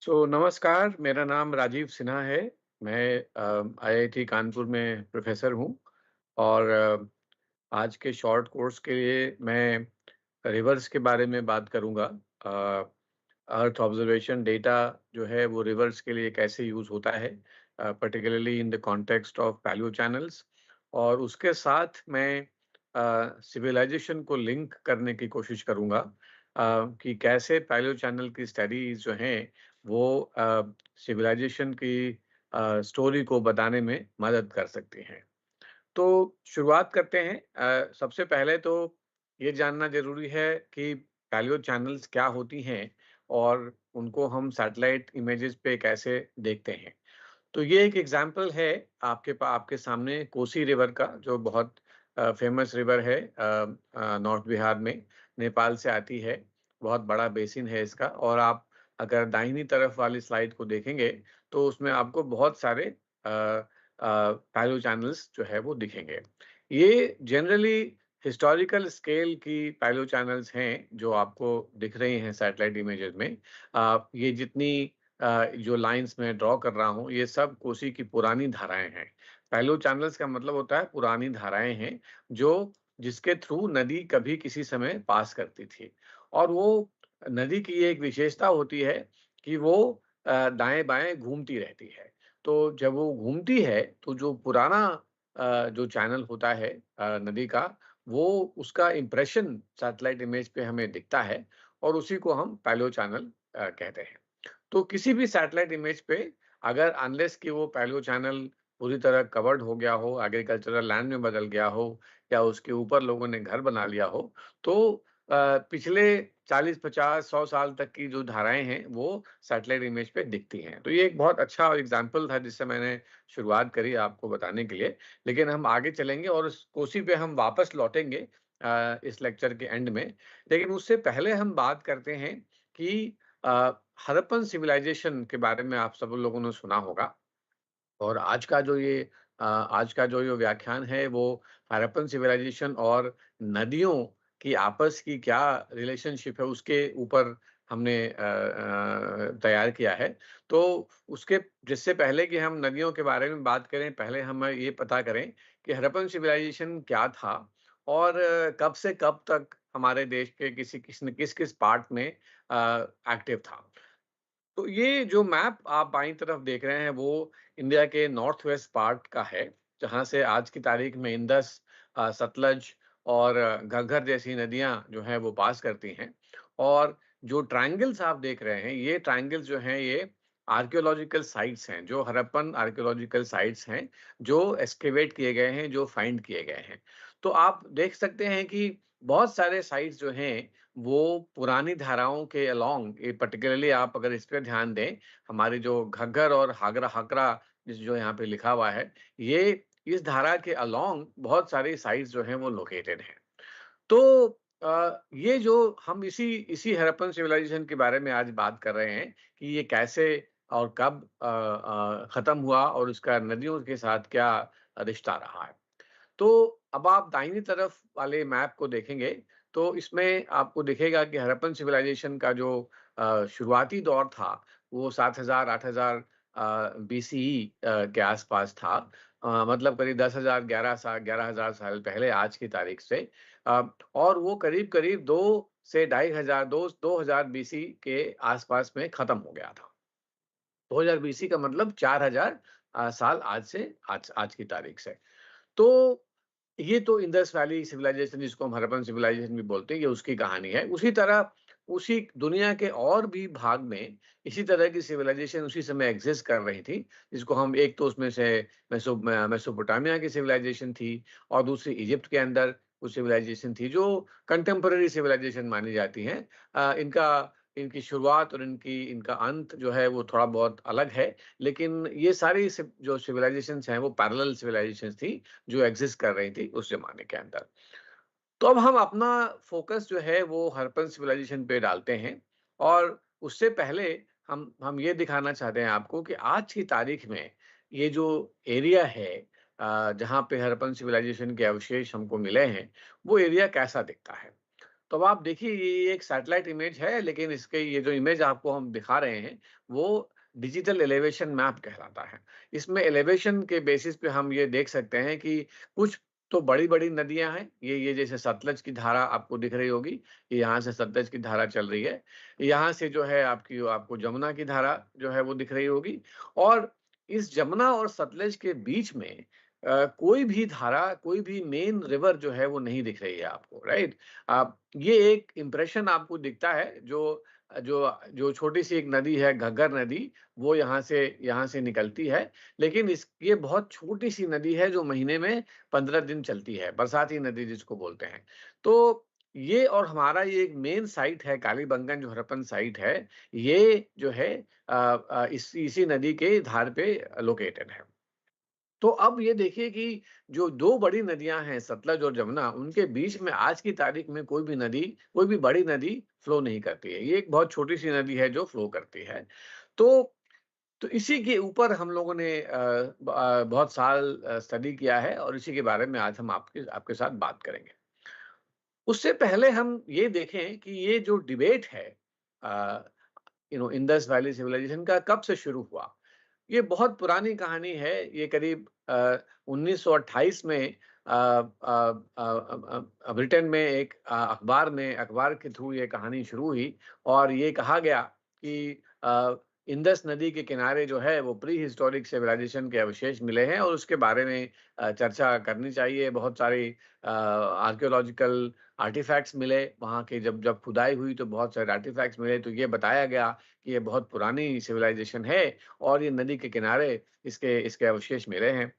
नमस्कार, मेरा नाम राजीव सिन्हा है। मैं आईआईटी कानपुर में प्रोफ़ेसर हूँ और आज के शॉर्ट कोर्स के लिए मैं रिवर्स के बारे में बात करूँगा। अर्थ ऑब्ज़र्वेशन डेटा जो है वो रिवर्स के लिए कैसे यूज़ होता है, particularly in the context of palaeo channels. और उसके साथ मैं सिविलाइज़ेशन को लिंक करने की कोशिश करूँगा, कि कैसे पैलियो चैनल की स्टडीज़ जो हैं वो सिविलाइज़ेशन की स्टोरी को बताने में मदद कर सकती हैं। तो शुरुआत करते हैं। सबसे पहले तो ये जानना ज़रूरी है कि पैलियो चैनल्स क्या होती हैं और उनको हम सैटेलाइट इमेजेस पे कैसे देखते हैं। तो ये एक एग्जाम्पल है आपके सामने कोसी रिवर का, जो बहुत फेमस रिवर है, नॉर्थ बिहार में, नेपाल से आती है। बहुत बड़ा बेसिन है इसका, और आप अगर दाहिनी तरफ वाली स्लाइड को देखेंगे तो उसमें आपको बहुत सारे पैलो चैनल्स जो है वो दिखेंगे। ये जनरली हिस्टोरिकल स्केल की पैलो चैनल्स हैं जो आपको दिख रही हैं सैटेलाइट इमेजेस में। ये जितनी जो लाइन्स मैं ड्रॉ कर रहा हूँ, ये सब कोसी की पुरानी धाराएँ हैं। पैलो चैनल्स का मतलब होता है पुरानी धाराएँ हैं, जो जिसके थ्रू नदी कभी किसी समय पास करती थी। और वो नदी की ये एक विशेषता होती है कि वो दाएँ-बाएँ घूमती रहती है। तो जब वो घूमती है, तो जो पुराना जो चैनल होता है नदी का, वो उसका इम्प्रेशन सैटेलाइट इमेज पे हमें दिखता है, और उसी को हम पैलियो चैनल कहते हैं। तो किसी भी सैटेलाइट इमेज पे, अगर अनलेस कि वो पैलियो चैनल पूरी तरह कवर्ड हो गया हो, एग्रीकल्चरल लैंड में बदल गया हो, या उसके ऊपर लोगों ने घर बना लिया हो, तो पिछले 40, 50, 100 साल तक की जो धाराएँ हैं, वो सैटेलाइट इमेज पे दिखती हैं। तो ये एक बहुत अच्छा एग्ज़ाम्पल था जिससे मैंने शुरुआत करी आपको बताने के लिए। लेकिन हम आगे चलेंगे और उस कोसी पे हम वापस लौटेंगे इस लेक्चर के एंड में। लेकिन उससे पहले हम बात करते हैं कि अ, हड़प्पन सिविलाइजेशन के बारे में आप सब लोगों ने सुना होगा। और आज का जो ये व्याख्यान है वो हड़प्पन सिविलाइजेशन और नदियों की आपस की क्या रिलेशनशिप है उसके ऊपर हमने तैयार किया है। तो उसके जिससे पहले कि हम नदियों के बारे में बात करें, पहले हम ये पता करें कि हड़प्पन सिविलाइजेशन क्या था, और कब से कब तक हमारे देश के किस-किस पार्ट में एक्टिव था। तो ये जो मैप आप बाईं तरफ देख रहे हैं वो इंडिया के नॉर्थ वेस्ट पार्ट का है, जहाँ से आज की तारीख में इंडस, सतलज और घग्गर जैसी नदियाँ जो हैं वो पास करती हैं। और जो ट्रायंगल्स आप देख रहे हैं, ये ट्रायंगल्स जो हैं ये आर्कियोलॉजिकल साइट्स हैं, जो हड़प्पन आर्कियोलॉजिकल साइट्स हैं, जो एक्सकेवेट किए गए हैं, जो फाइंड किए गए हैं। तो आप देख सकते हैं कि बहुत सारे साइट्स जो हैं वो पुरानी धाराओं के अलोंग, ये पर्टिकुलरली आप अगर इस पे ध्यान दें, हमारी जो घग्गर और हागरा हाकरा जो यहाँ पे लिखा हुआ है, ये इस धारा के अलोंग बहुत सारी साइट्स जो हैं वो लोकेटेड हैं। तो ये जो हम इसी इसी हड़प्पन सिविलाइजेशन के बारे में आज बात कर रहे हैं कि ये कैसे और कब खत्म हुआ और उसका नदियों के साथ क्या रिश्ता रहा है। तो अब आप दाहिनी तरफ वाले मैप को देखेंगे, तो इसमें आपको दिखेगा कि हड़प्पन सिविलाइजेशन का जो शुरुआती दौर था, वो 7000 8000 बीसीई के आसपास था। मतलब करीब 10,000 11,000 साल पहले आज की तारीख से। अ, और वो करीब-करीब 2 से 2500 2000 बीसी के आसपास में खत्म हो गया था। 2000 बीसी का मतलब 4000 साल आज से आज आज की तारीख से। तो ये तो इंडस वैली सिविलाइजेशन जिसको हम हड़प्पन सिविलाइजेशन भी बोलते हैं, ये उसकी कहानी है। उसी तरह उसी दुनिया के और भी भाग में इसी तरह की सिविलाइजेशन उसी समय एग्जिस्ट कर रही थी, जिसको हम एक तो उसमें से मेसोपोटामिया की सिविलाइजेशन थी, और दूसरी इजिप्ट के अंदर कुछ सिविलाइजेशन थी जो कंटेम्पररी सिविलाइजेशन मानी जाती हैं। इनका इनकी शुरुआत और इनका अंत जो है वो थोड़ा बहुत अलग है, लेकिन ये सारी जो सिविलाइजेशंस हैं वो पैरेलल सिविलाइजेशंस थी जो एग्जिस्ट कर रही थी उस ज़माने के अंदर। तो अब हम अपना फ़ोकस जो है वो हड़प्पन सिविलाइजेशन पे डालते हैं, और उससे पहले हम ये दिखाना चाहते हैं आपको कि आज की तारीख में ये जो एरिया है जहाँ पे हड़प्पन सिविलाइजेशन के अवशेष हमको मिले हैं, वो एरिया कैसा दिखता है। तो अब आप देखिए ये एक सैटेलाइट इमेज है, लेकिन इसके ये जो इमेज आपको हम दिखा रहे हैं, वो डिजिटल एलिवेशन मैप कहलाता है। इसमें एलिवेशन के बेसिस पे हम ये देख सकते हैं कि कुछ तो बड़ी-बड़ी नदियाँ हैं, ये जैसे सतलज की धारा आपको दिख रही होगी, कि यहाँ से सतलज की धारा चल रही है। यहाँ से जो है आपको जमुना की धारा जो है वो दिख रही होगी, और इस जमुना और सतलज के बीच में कोई भी धारा, कोई भी मेन रिवर जो है वो नहीं दिख रही है आपको, राइट? ये एक इम्प्रेशन आपको दिखता है, जो जो जो छोटी-सी एक नदी है, घग्गर नदी, वो यहाँ से निकलती है। लेकिन ये बहुत छोटी-सी नदी है जो महीने में 15 दिन चलती है, बरसाती नदी जिसको बोलते हैं। तो ये और हमारा ये एक मेन साइट है, कालीबंगन जो हड़प्पन साइट है, ये जो है इसी नदी के धार पे लोकेटेड है। तो अब ये देखिए कि जो 2 बड़ी नदियाँ हैं, सतलज और जमुना, उनके बीच में आज की तारीख में कोई भी बड़ी नदी फ्लो नहीं करती है। ये एक बहुत छोटी-सी नदी है जो फ्लो करती है। तो तो इसी के ऊपर हम लोगों ने बहुत साल स्टडी किया है, और इसी के बारे में आज हम आपके आपके साथ बात करेंगे। उससे पहले हम ये देखें कि ये जो डिबेट है अ, इंडस वैली सिविलाइजेशन का कब से शुरू हुआ। ये बहुत पुरानी कहानी है। ये करीब 1928 में ब्रिटेन में एक अखबार के थ्रू ये कहानी शुरू हुई, और ये कहा गया कि इंडस नदी के किनारे जो है वो प्री हिस्टोरिक सिविलाइजेशन के अवशेष मिले हैं, और उसके बारे में चर्चा करनी चाहिए। बहुत सारी आर्कियोलॉजिकल आर्टिफैक्ट्स मिले वहाँ के, जब जब खुदाई हुई तो बहुत सारे आर्टिफैक्ट्स मिले, तो ये बताया गया कि ये बहुत पुरानी सिविलाइजेशन है, और ये नदी के किनारे इसके इसके अवशेष मिले हैं।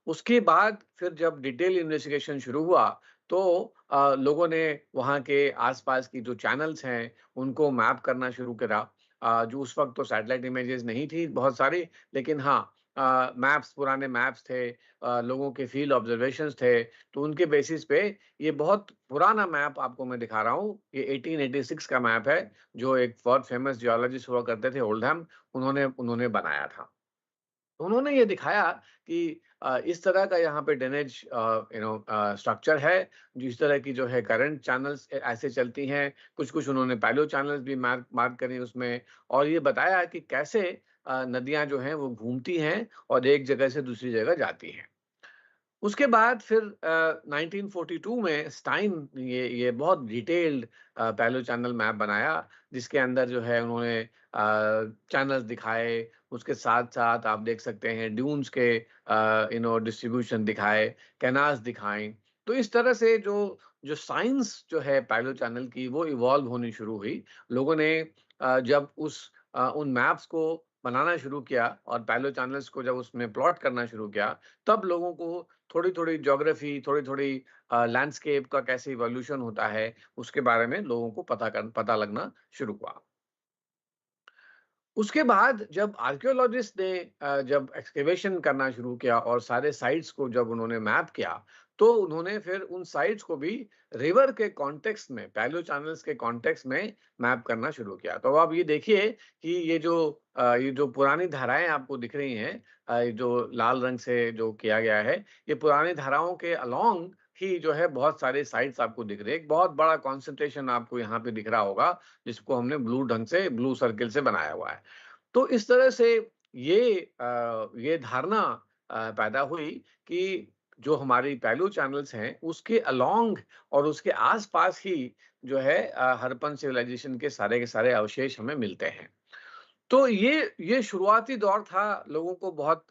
उसके बाद फिर जब डिटेल इन्वेस्टिगेशन शुरू हुआ, तो लोगों ने वहाँ के आस-पास की जो चैनल्स हैं, उनको मैप करना शुरू करा। जो उस वक़्त तो सैटेलाइट इमेजेस नहीं थी बहुत सारी, लेकिन हाँ, पुराने मैप्स थे, लोगों के फील्ड ऑब्जर्वेशंस थे, तो उनके बेसिस पे ये बहुत पुराना मैप आपको मैं दिखा रहा हूँ। ये 1886 का मैप है, जो एक बहुत फेमस जियोलॉजिस्ट हुआ करते थे ओल्डहम, उन्होंने उन्होंने बनाया था। उन्होंने ये दिखाया कि इस तरह का यहाँ पे ड्रेनेज स्ट्रक्चर है, जिस तरह की जो है करंट चैनल्स ऐसे चलती हैं, कुछ-कुछ उन्होंने पैलियो चैनल्स भी मार्क मार्क करी उसमें, और ये बताया कि कैसे नदियाँ जो हैं वो घूमती हैं और एक जगह से दूसरी जगह जाती हैं। उसके बाद फिर 1942 में स्टाइन ये बहुत डिटेल्ड पैलो चैनल मैप बनाया, जिसके अंदर जो है उन्होंने चैनल्स दिखाए, उसके साथ-साथ आप देख सकते हैं ड्यून्स के डिस्ट्रीब्यूशन दिखाए, कैनाल्स दिखाएँ। तो इस तरह से जो जो साइंस जो है पैलो चैनल की वो इवॉल्व होनी शुरू हुई। लोगों ने जब उन मैप्स को बनाना शुरू किया और पैलो चैनल्स को जब उसमें प्लॉट करना शुरू किया, तब लोगों को थोड़ी-थोड़ी ज्योग्राफी, थोड़ी-थोड़ी लैंडस्केप का कैसे इवोल्यूशन होता है, उसके बारे में लोगों को पता लगना शुरू हुआ। उसके बाद जब आर्कियोलॉजिस्ट ने जब एक्सकेवेशन करना शुरू किया और सारे साइट्स को जब उन्होंने मैप किया, तो उन्होंने फिर उन साइट्स को भी रिवर के कॉन्टेक्स्ट में, पैलियो चैनल्स के कॉन्टेक्स्ट में मैप करना शुरू किया। तो अब ये देखिए कि ये जो पुरानी धाराएँ आपको दिख रही हैं, ये जो लाल रंग से जो किया गया है, ये पुरानी धाराओं के अलोंग ही जो है बहुत सारे साइट्स आपको दिख रहे हैं। एक बहुत बड़ा कंसंट्रेशन आपको यहाँ पे दिख रहा होगा, जिसको हमने ब्लू सर्किल से बनाया हुआ है। तो इस तरह से ये धारणा पैदा हुई कि जो हमारी पैलियो चैनल्स हैं, उसके अलोंग और उसके आस-पास ही जो है हड़प्पन सिविलाइजेशन के सारे अवशेष हमें मिलते हैं। तो ये शुरुआती दौर था, लोगों को बहुत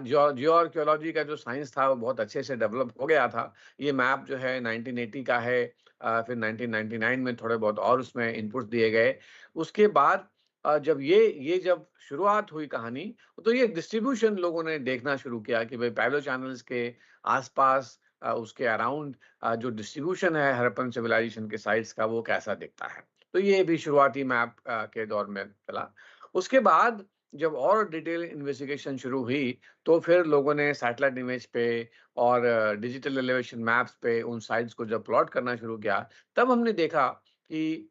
जियो आर्कियोलॉजी का जो साइंस था वो बहुत अच्छे से डेवलप हो गया था। ये मैप जो है 1980 का है, फिर 1999 में थोड़े बहुत और उसमें इनपुट्स दिए गए। उसके बाद जब ये जब शुरुआत हुई कहानी, तो ये डिस्ट्रीब्यूशन लोगों ने देखना शुरू किया कि भई पैलो चैनल्स के आस-पास, उसके अराउंड जो डिस्ट्रीब्यूशन है हड़प्पन सिविलाइजेशन के साइट्स का वो कैसा दिखता है। तो ये भी शुरुआती मैप के दौर में चला। उसके बाद जब और डिटेल इन्वेस्टिगेशन शुरू हुई, तो फिर लोगों ने सैटेलाइट इमेज पे और डिजिटल एलिवेशन मैप्स पे उन साइट्स को जब प्लॉट करना शुरू किया, तब हमने देखा कि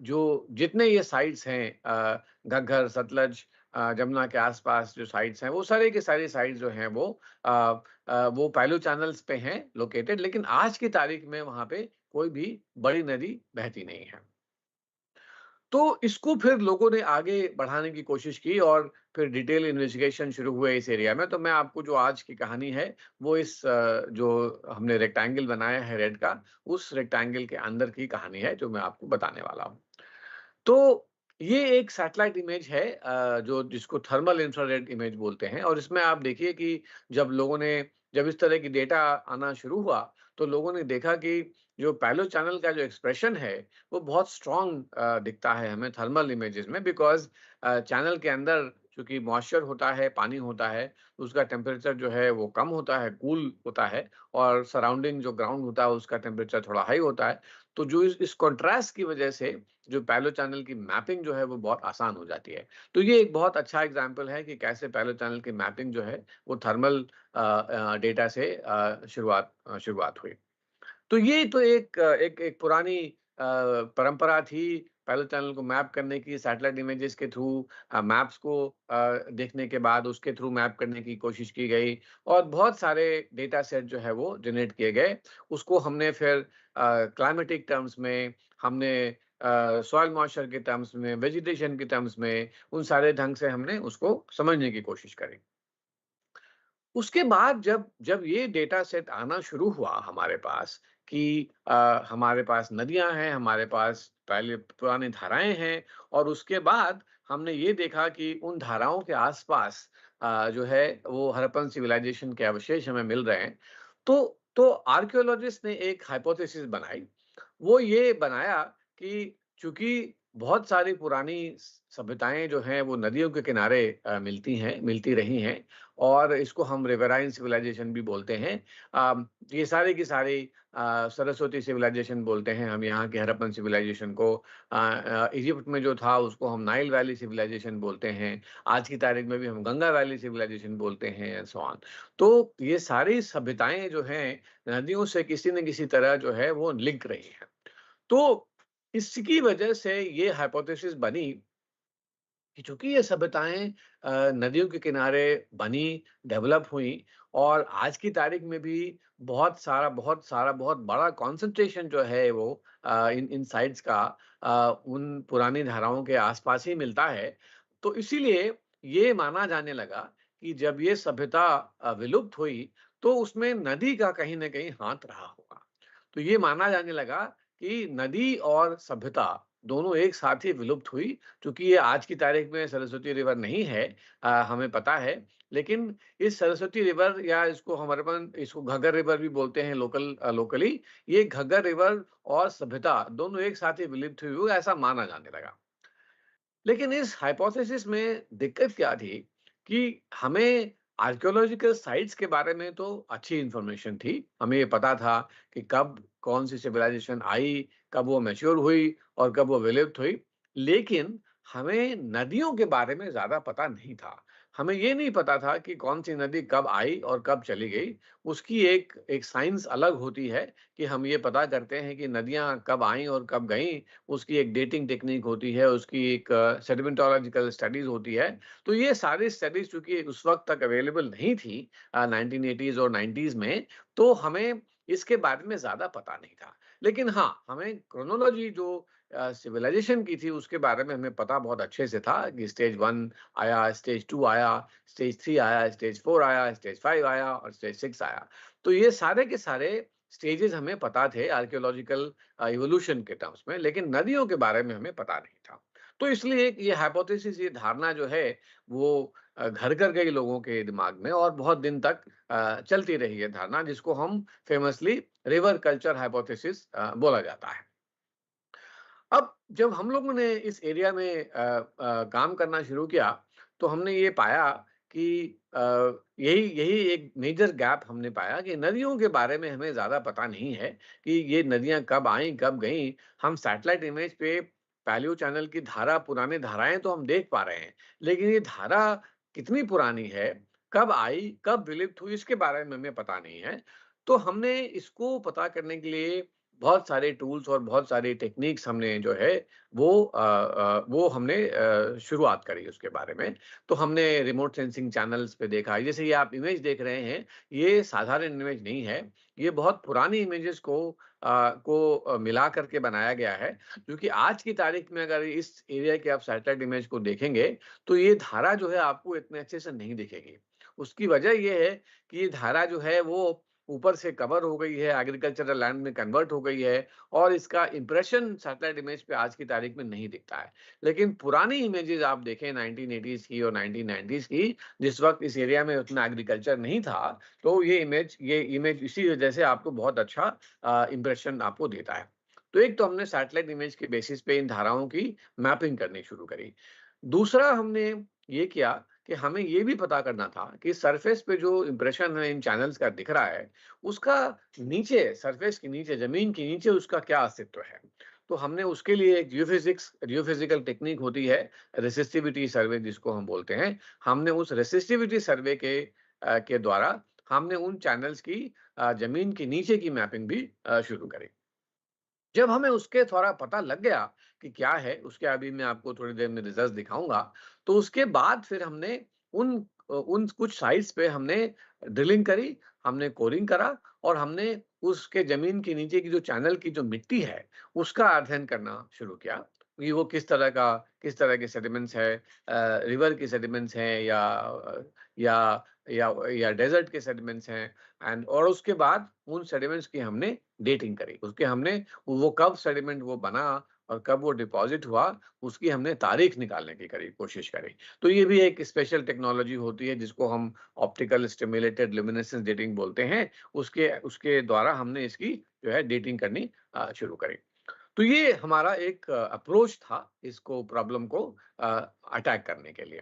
जो जितने ये साइट्स हैं, घग्गर, सतलज, जमुना के आस-पास जो साइट्स हैं, वो सारे के सारे साइट्स जो हैं वो पैलियो चैनल्स पे हैं लोकेटेड, लेकिन आज की तारीख में वहाँ पे कोई भी बड़ी नदी बहती नहीं है। तो इसको फिर लोगों ने आगे बढ़ाने की कोशिश की और फिर डिटेल इन्वेस्टिगेशन शुरू हुए इस एरिया में। तो मैं आपको जो आज की कहानी है, वो इस जो हमने रेक्टेंगल बनाया है रेड का, उस रेक्टेंगल के अंदर की कहानी है जो मैं आपको बताने वाला हूँ। तो ये एक सैटेलाइट इमेज है जो जिसको थर्मल इंफ्रारेड इमेज बोलते हैं, और इसमें आप देखिए कि जब लोगों ने जब इस तरह की डेटा आना शुरू हुआ, तो लोगों ने देखा कि जो पैलो चैनल का जो एक्सप्रेशन है, वो बहुत स्ट्रॉन्ग दिखता है हमें थर्मल इमेजेस में, बिकॉज़ चैनल के अंदर चूँकि मॉइस्चर होता है, पानी होता है, उसका टेम्परेचर जो है वो कम होता है, कूल होता है, और सराउंडिंग जो ग्राउंड होता है उसका टेम्परेचर थोड़ा हाई होता है। तो जो इस कंट्रास्ट की वजह से जो पैलो चैनल की मैपिंग जो है वो बहुत आसान हो जाती है। तो ये एक बहुत अच्छा एग्जाम्पल है कि कैसे पैलो चैनल की मैपिंग जो है वो थर्मल डेटा से शुरुआत हुई। तो ये तो एक पुरानी परंपरा थी पैरेलल चैनल को मैप करने की सैटेलाइट इमेजेस के थ्रू। मैप्स को देखने के बाद उसके थ्रू मैप करने की कोशिश की गई और बहुत सारे डेटा सेट जो है वो जनरेट किए गए। उसको हमने फिर क्लाइमेटिक टर्म्स में, हमने सॉइल मॉइस्चर के टर्म्स में, वेजिटेशन के टर्म्स में, उन सारे ढंग से हमने उसको समझने की कोशिश करी। उसके बाद जब जब ये डेटा सेट आना शुरू हुआ हमारे पास कि हमारे पास नदियां हैं, हमारे पास पहले पुरानी धाराएं हैं, और उसके बाद हमने ये देखा कि उन धाराओं के आसपास जो है वो हड़प्पन सिविलाइजेशन के अवशेष हमें मिल रहे हैं। तो आर्कियोलॉजिस्ट ने एक हाइपोथेसिस बनाई। वो ये बनाया कि चूंकि बहुत सारी पुरानी सभ्यताएं जो हैं वो नदियों के किनारे मिलती रही हैं, और इसको हम रिवराइन सिविलाइजेशन भी बोलते हैं। ये सारी की सारी सरस्वती सिविलाइजेशन बोलते हैं हम यहाँ के हड़प्पन सिविलाइजेशन को। इजिप्ट में जो था उसको हम नाइल वैली सिविलाइजेशन बोलते हैं। आज की तारीख में भी हम गंगा वैली सिविलाइजेशन बोलते हैं एंड सो ऑन। तो ये सारी सभ्यताएं जो हैं नदियों से किसी न किसी तरह जो है वो लिंक रही हैं। तो इसकी वजह से ये हाइपोथेसिस बनी कि चूंकि ये सभ्यताएं नदियों के किनारे बनी, डेवलप हुई, और आज की तारीख में भी बहुत बड़ा कंसंट्रेशन जो है वो इन साइट्स का उन पुरानी धाराओं के आसपास ही मिलता है। तो इसीलिए ये माना जाने लगा कि जब ये सभ्यता विलुप्त हुई, तो उसमें नदी का कहीं न कहीं हाथ रहा होगा। तो ये माना जाने लगा कि नदी और सभ्यता दोनों एक साथ ही विलुप्त हुई। चूँकि ये आज की तारीख में सरस्वती रिवर नहीं है, हमें पता है, लेकिन इस सरस्वती रिवर, या इसको हमारे पास इसको घग्गर रिवर भी बोलते हैं लोकली, ये घग्गर रिवर और सभ्यता दोनों एक साथ ही विलुप्त हुई हो, ऐसा माना जाने लगा। लेकिन इस हाइपोथेसिस में दिक्कत क्या थी कि हमें आर्कियोलॉजिकल साइट्स के बारे में तो अच्छी इंफॉर्मेशन थी। हमें ये पता था कि कब कौन सी सिविलाइजेशन आई, कब वो मैच्योर हुई और कब वो विलुप्त हुई। लेकिन हमें नदियों के बारे में ज़्यादा पता नहीं था। हमें ये नहीं पता था कि कौन सी नदी कब आई और कब चली गई। उसकी एक एक साइंस अलग होती है कि हम ये पता करते हैं कि नदियाँ कब आईं और कब गईं। उसकी एक डेटिंग टेक्निक होती है, उसकी एक सेडिमेंटोलॉजिकल स्टडीज़ होती है। तो ये सारी स्टडीज़ चूँकि उस वक़्त तक अवेलेबल नहीं थी 1980s और 90s में, तो हमें इसके बारे में ज़्यादा पता नहीं था। लेकिन हाँ, हमें क्रोनोलॉजी जो सिविलाइज़ेशन की थी उसके बारे में हमें पता बहुत अच्छे से था कि स्टेज 1 आया, स्टेज 2 आया, स्टेज 3 आया, स्टेज 4 आया, स्टेज 5 आया और स्टेज 6 आया। तो ये सारे के सारे स्टेजेज़ हमें पता थे आर्कियोलॉजिकल इवोल्यूशन के टर्म्स में, लेकिन नदियों के बारे में हमें पता नहीं था। तो इसलिए ये हाइपोथेसिस, ये धारणा जो है वो घर कर गई लोगों के दिमाग में, और बहुत दिन तक चलती रही है धारणा, जिसको हम फेमसली रिवर कल्चर हाइपोथेसिस बोला जाता है। अब जब हम लोगों ने इस एरिया में काम करना शुरू किया, तो हमने ये पाया कि अ, यही यही एक मेजर गैप हमने पाया कि नदियों के बारे में हमें ज़्यादा पता नहीं है कि ये नदियाँ कब आईं, कब गईं। हम सैटेलाइट इमेज पे पैलियो चैनल की धारा, पुरानी धाराएँ तो हम देख पा रहे हैं, लेकिन ये धारा कितनी पुरानी है, कब आई, कब विलुप्त हुई, इसके बारे में हमें पता नहीं है। तो हमने इसको पता करने के लिए बहुत सारे टूल्स और बहुत सारी टेक्निक्स हमने जो है वो हमने शुरुआत करी उसके बारे में। तो हमने रिमोट सेंसिंग चैनल्स पे देखा, जैसे ये आप इमेज देख रहे हैं, ये साधारण इमेज नहीं है। ये बहुत पुरानी इमेजेस को को मिला करके बनाया गया है। क्योंकि आज की तारीख में अगर इस एरिया की आप सैटेलाइट इमेज को देखेंगे, तो ये धारा जो है आपको इतने अच्छे से नहीं दिखेगी। उसकी वजह ये है कि ये धारा जो है वो ऊपर से कवर हो गई है, एग्रीकल्चरल लैंड में कन्वर्ट हो गई है और इसका इंप्रेशन सैटेलाइट इमेज पे आज की तारीख में नहीं दिखता है। लेकिन पुरानी इमेजेस आप देखें 1980s की और 1990s की, जिस वक़्त इस एरिया में उतना एग्रीकल्चर नहीं था, तो ये इमेज इसी वजह से आपको बहुत अच्छा इंप्रेशन आपको देता है। तो एक तो हमने सैटेलाइट इमेज के बेसिस पे इन धाराओं की मैपिंग करनी शुरू करी। दूसरा हमने ये किया कि हमें ये भी पता करना था कि सरफेस पे जो इंप्रेशन है इन चैनल्स का दिख रहा है, उसका नीचे सरफेस के नीचे, ज़मीन के नीचे उसका क्या अस्तित्व है। तो हमने उसके लिए एक जियोफिज़िकल टेक्नीक होती है, रेसिस्टिविटी सर्वे जिसको हम बोलते हैं। हमने उस रेसिस्टिविटी सर्वे के द्वारा हमने उन चैनल्स की ज़मीन के नीचे की मैपिंग भी शुरू करी। जब हमें उसके थोड़ा पता लग गया कि क्या है, उसके अभी मैं आपको थोड़ी देर में रिजल्ट्स दिखाऊँगा। तो उसके बाद फिर हमने उन कुछ साइट्स पे हमने ड्रिलिंग करी, हमने कोरिंग करा और हमने उसके ज़मीन के नीचे की जो चैनल की जो मिट्टी है, उसका अध्ययन करना शुरू किया कि वो किस तरह के सेडिमेंट्स है, रिवर की सेडिमेंट्स हैं या या डेज़र्ट के सेडिमेंट्स हैं एंड और उसके बाद उन सेडिमेंट्स की हमने डेटिंग करी। उसके हमने वो कब सेडिमेंट वो बना और कब वो डिपॉज़िट हुआ, उसकी हमने तारीख निकालने की कोशिश करी। तो ये भी एक स्पेशल टेक्नोलॉजी होती है जिसको हम ऑप्टिकल स्टिम्युलेटेड ल्यूमिनेसेंस डेटिंग बोलते हैं। उसके उसके द्वारा हमने इसकी जो है डेटिंग करनी शुरू करी। तो ये हमारा एक अप्रोच था इसको प्रॉब्लम को अ, अटैक करने के लिए।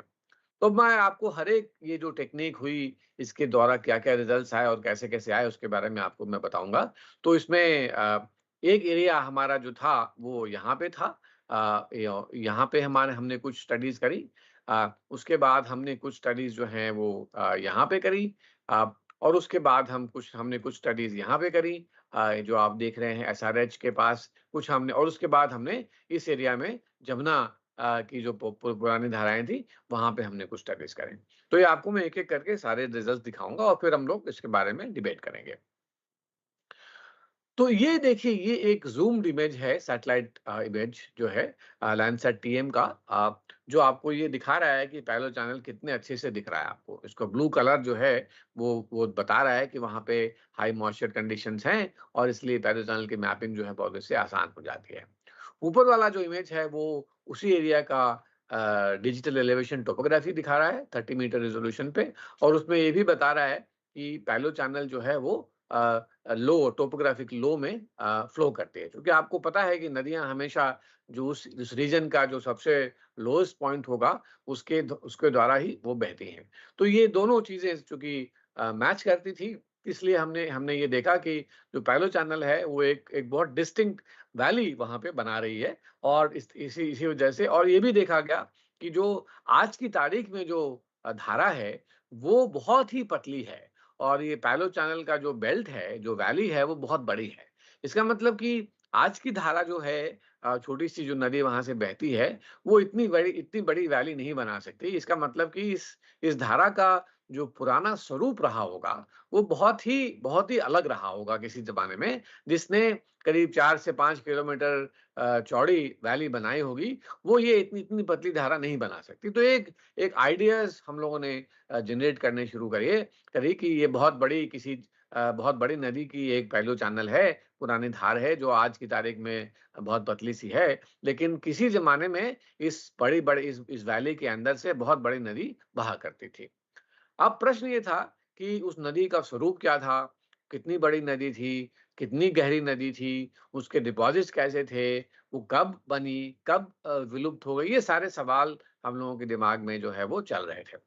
तो मैं आपको हर एक ये जो टेक्नीक हुई, इसके द्वारा क्या-क्या रिज़ल्ट्स आए और कैसे-कैसे आए उसके बारे में आपको मैं बताऊँगा। तो इसमें एक एरिया हमारा जो था वो यहाँ पे था। यहाँ पे हमने कुछ स्टडीज़ करी। उसके बाद हमने कुछ स्टडीज़ जो हैं वो यहाँ पे करी। अ, और उसके बाद हमने कुछ स्टडीज़ यहाँ पे करी। जो आप देख रहे हैं एसआरएच के पास कुछ हमने और उसके बाद हमने इस एरिया में जमुना की जो पुरानी धाराएँ थी वहाँ पे हमने कुछ स्टडीज़ करें। तो ये आपको मैं एक-एक करके सारे रिज़ल्ट्स दिखाऊँगा और फिर हम लोग इसके बारे में डिबेट करेंगे। तो ये देखिए ये एक ज़ूम्ड इमेज है सैटेलाइट इमेज जो है लैंडसैट टीएम का जो आपको ये दिखा रहा है कि पैरेलल चैनल कितने अच्छे से दिख रहा है आपको। इसका ब्लू कलर जो है वो बता रहा है कि वहाँ पे हाई मॉइस्चर कंडीशंस हैं और इसलिए पैरेलल चैनल की मैपिंग जो है बहुत इससे आसान हो जाती है। ऊपर वाला जो इमेज है वो उसी एरिया का डिजिटल एलिवेशन टोपोग्राफी दिखा रहा है 30 मीटर रिज़ॉल्यूशन पे और उसमें ये भी बता रहा है कि पैरेलल चैनल जो है वो लो टोपोग्राफिक लो में फ्लो करती है। क्योंकि आपको पता है कि नदियाँ हमेशा जो उस रीजन का जो सबसे लोएस्ट पॉइंट होगा उसके द्वारा ही वो बहती हैं। तो ये दोनों चीज़ें चूँकि मैच करती थी इसलिए हमने हमने ये देखा कि जो पैरेलल चैनल है वो एक एक बहुत डिस्टिंक्ट वैली वहाँ पे बना रही है और इसी इसी वजह से और ये भी देखा गया कि जो आज की तारीख में जो धारा है वो बहुत ही पतली है और ये पैरेलल चैनल का जो बेल्ट है, जो वैली है वो बहुत बड़ी है। इसका मतलब कि आज की धारा जो है छोटी-सी जो नदी वहाँ से बहती है, वो इतनी बड़ी वैली नहीं बना सकती। इसका मतलब कि इस धारा का जो पुराना स्वरूप रहा होगा, वो बहुत ही अलग रहा होगा किसी ज़माने में, जिसने करीब 4 से 5 किलोमीटर चौड़ी वैली बनाई होगी, वो ये इतनी इतनी पतली धारा नहीं बना सकती। तो एक एक आइडियाज़ हम लोगों ने जनरेट करने शुरू करी कि ये बहुत बड़ी नदी की एक पैरेलल चैनल है, पुरानी धार है जो आज की तारीख में बहुत पतली सी है, लेकिन किसी ज़माने में इस वैली के अंदर से बहुत बड़ी नदी बहा करती थी। अब प्रश्न ये था कि उस नदी का स्वरूप क्या था? कितनी बड़ी नदी थी? कितनी गहरी नदी थी? उसके डिपॉज़िट्स कैसे थे? वो कब बनी? कब विलुप्त हो गई? ये सारे सवाल हम लोगों के दिमाग में जो है वो चल रहे थे।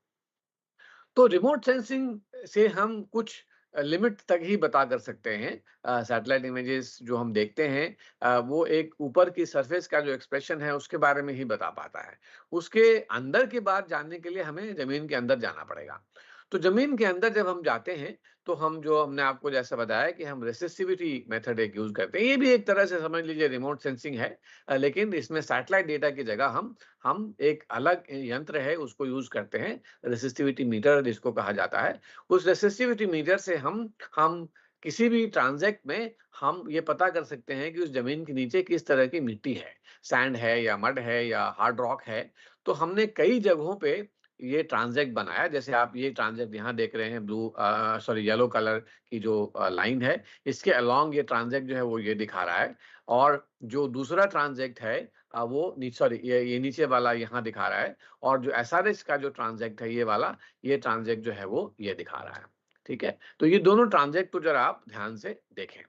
तो रिमोट सेंसिंग से हम कुछ लिमिट तक ही बता कर सकते हैं। सैटेलाइट इमेजेस जो हम देखते हैं वो एक ऊपर की सरफेस का जो एक्सप्रेशन है उसके बारे में ही बता पाता है। उसके अंदर की बात जानने के लिए हमें ज़मीन के अंदर जाना पड़ेगा। तो ज़मीन के अंदर जब हम जाते हैं तो हमने आपको जैसा बताया कि हम रेसिस्टिविटी मेथड एक यूज़ करते हैं। ये भी एक तरह से समझ लीजिए रिमोट सेंसिंग है लेकिन इसमें सैटेलाइट डेटा की जगह हम एक अलग यंत्र है उसको यूज़ करते हैं रेसिस्टिविटी मीटर जिसको कहा जाता है। उस रेसिस्टिविटी मीटर से हम किसी भी ट्रांज़ेक्ट में हम ये पता कर सकते हैं कि उस ज़मीन के नीचे किस तरह की मिट्टी है, सैंड है या मड है या हार्ड रॉक है। तो हमने कई जगहों पे ये ट्रांज़ेक्ट बनाया, जैसे आप ये ट्रांज़ेक्ट यहाँ देख रहे हैं सॉरी येलो कलर की जो लाइन है, इसके अलोंग ये ट्रांज़ेक्ट जो है वो ये दिखा रहा है और जो दूसरा ट्रांज़ेक्ट है वो सॉरी ये नीचे वाला यहाँ दिखा रहा है और जो एसआरएस का जो ट्रांज़ेक्ट है ये वाला, ये ट्रांज़ेक्ट जो है वो ये दिखा रहा है। ठीक है? तो ये दोनों ट्रांज़ेक्ट को ज़रा आप ध्यान से देखें।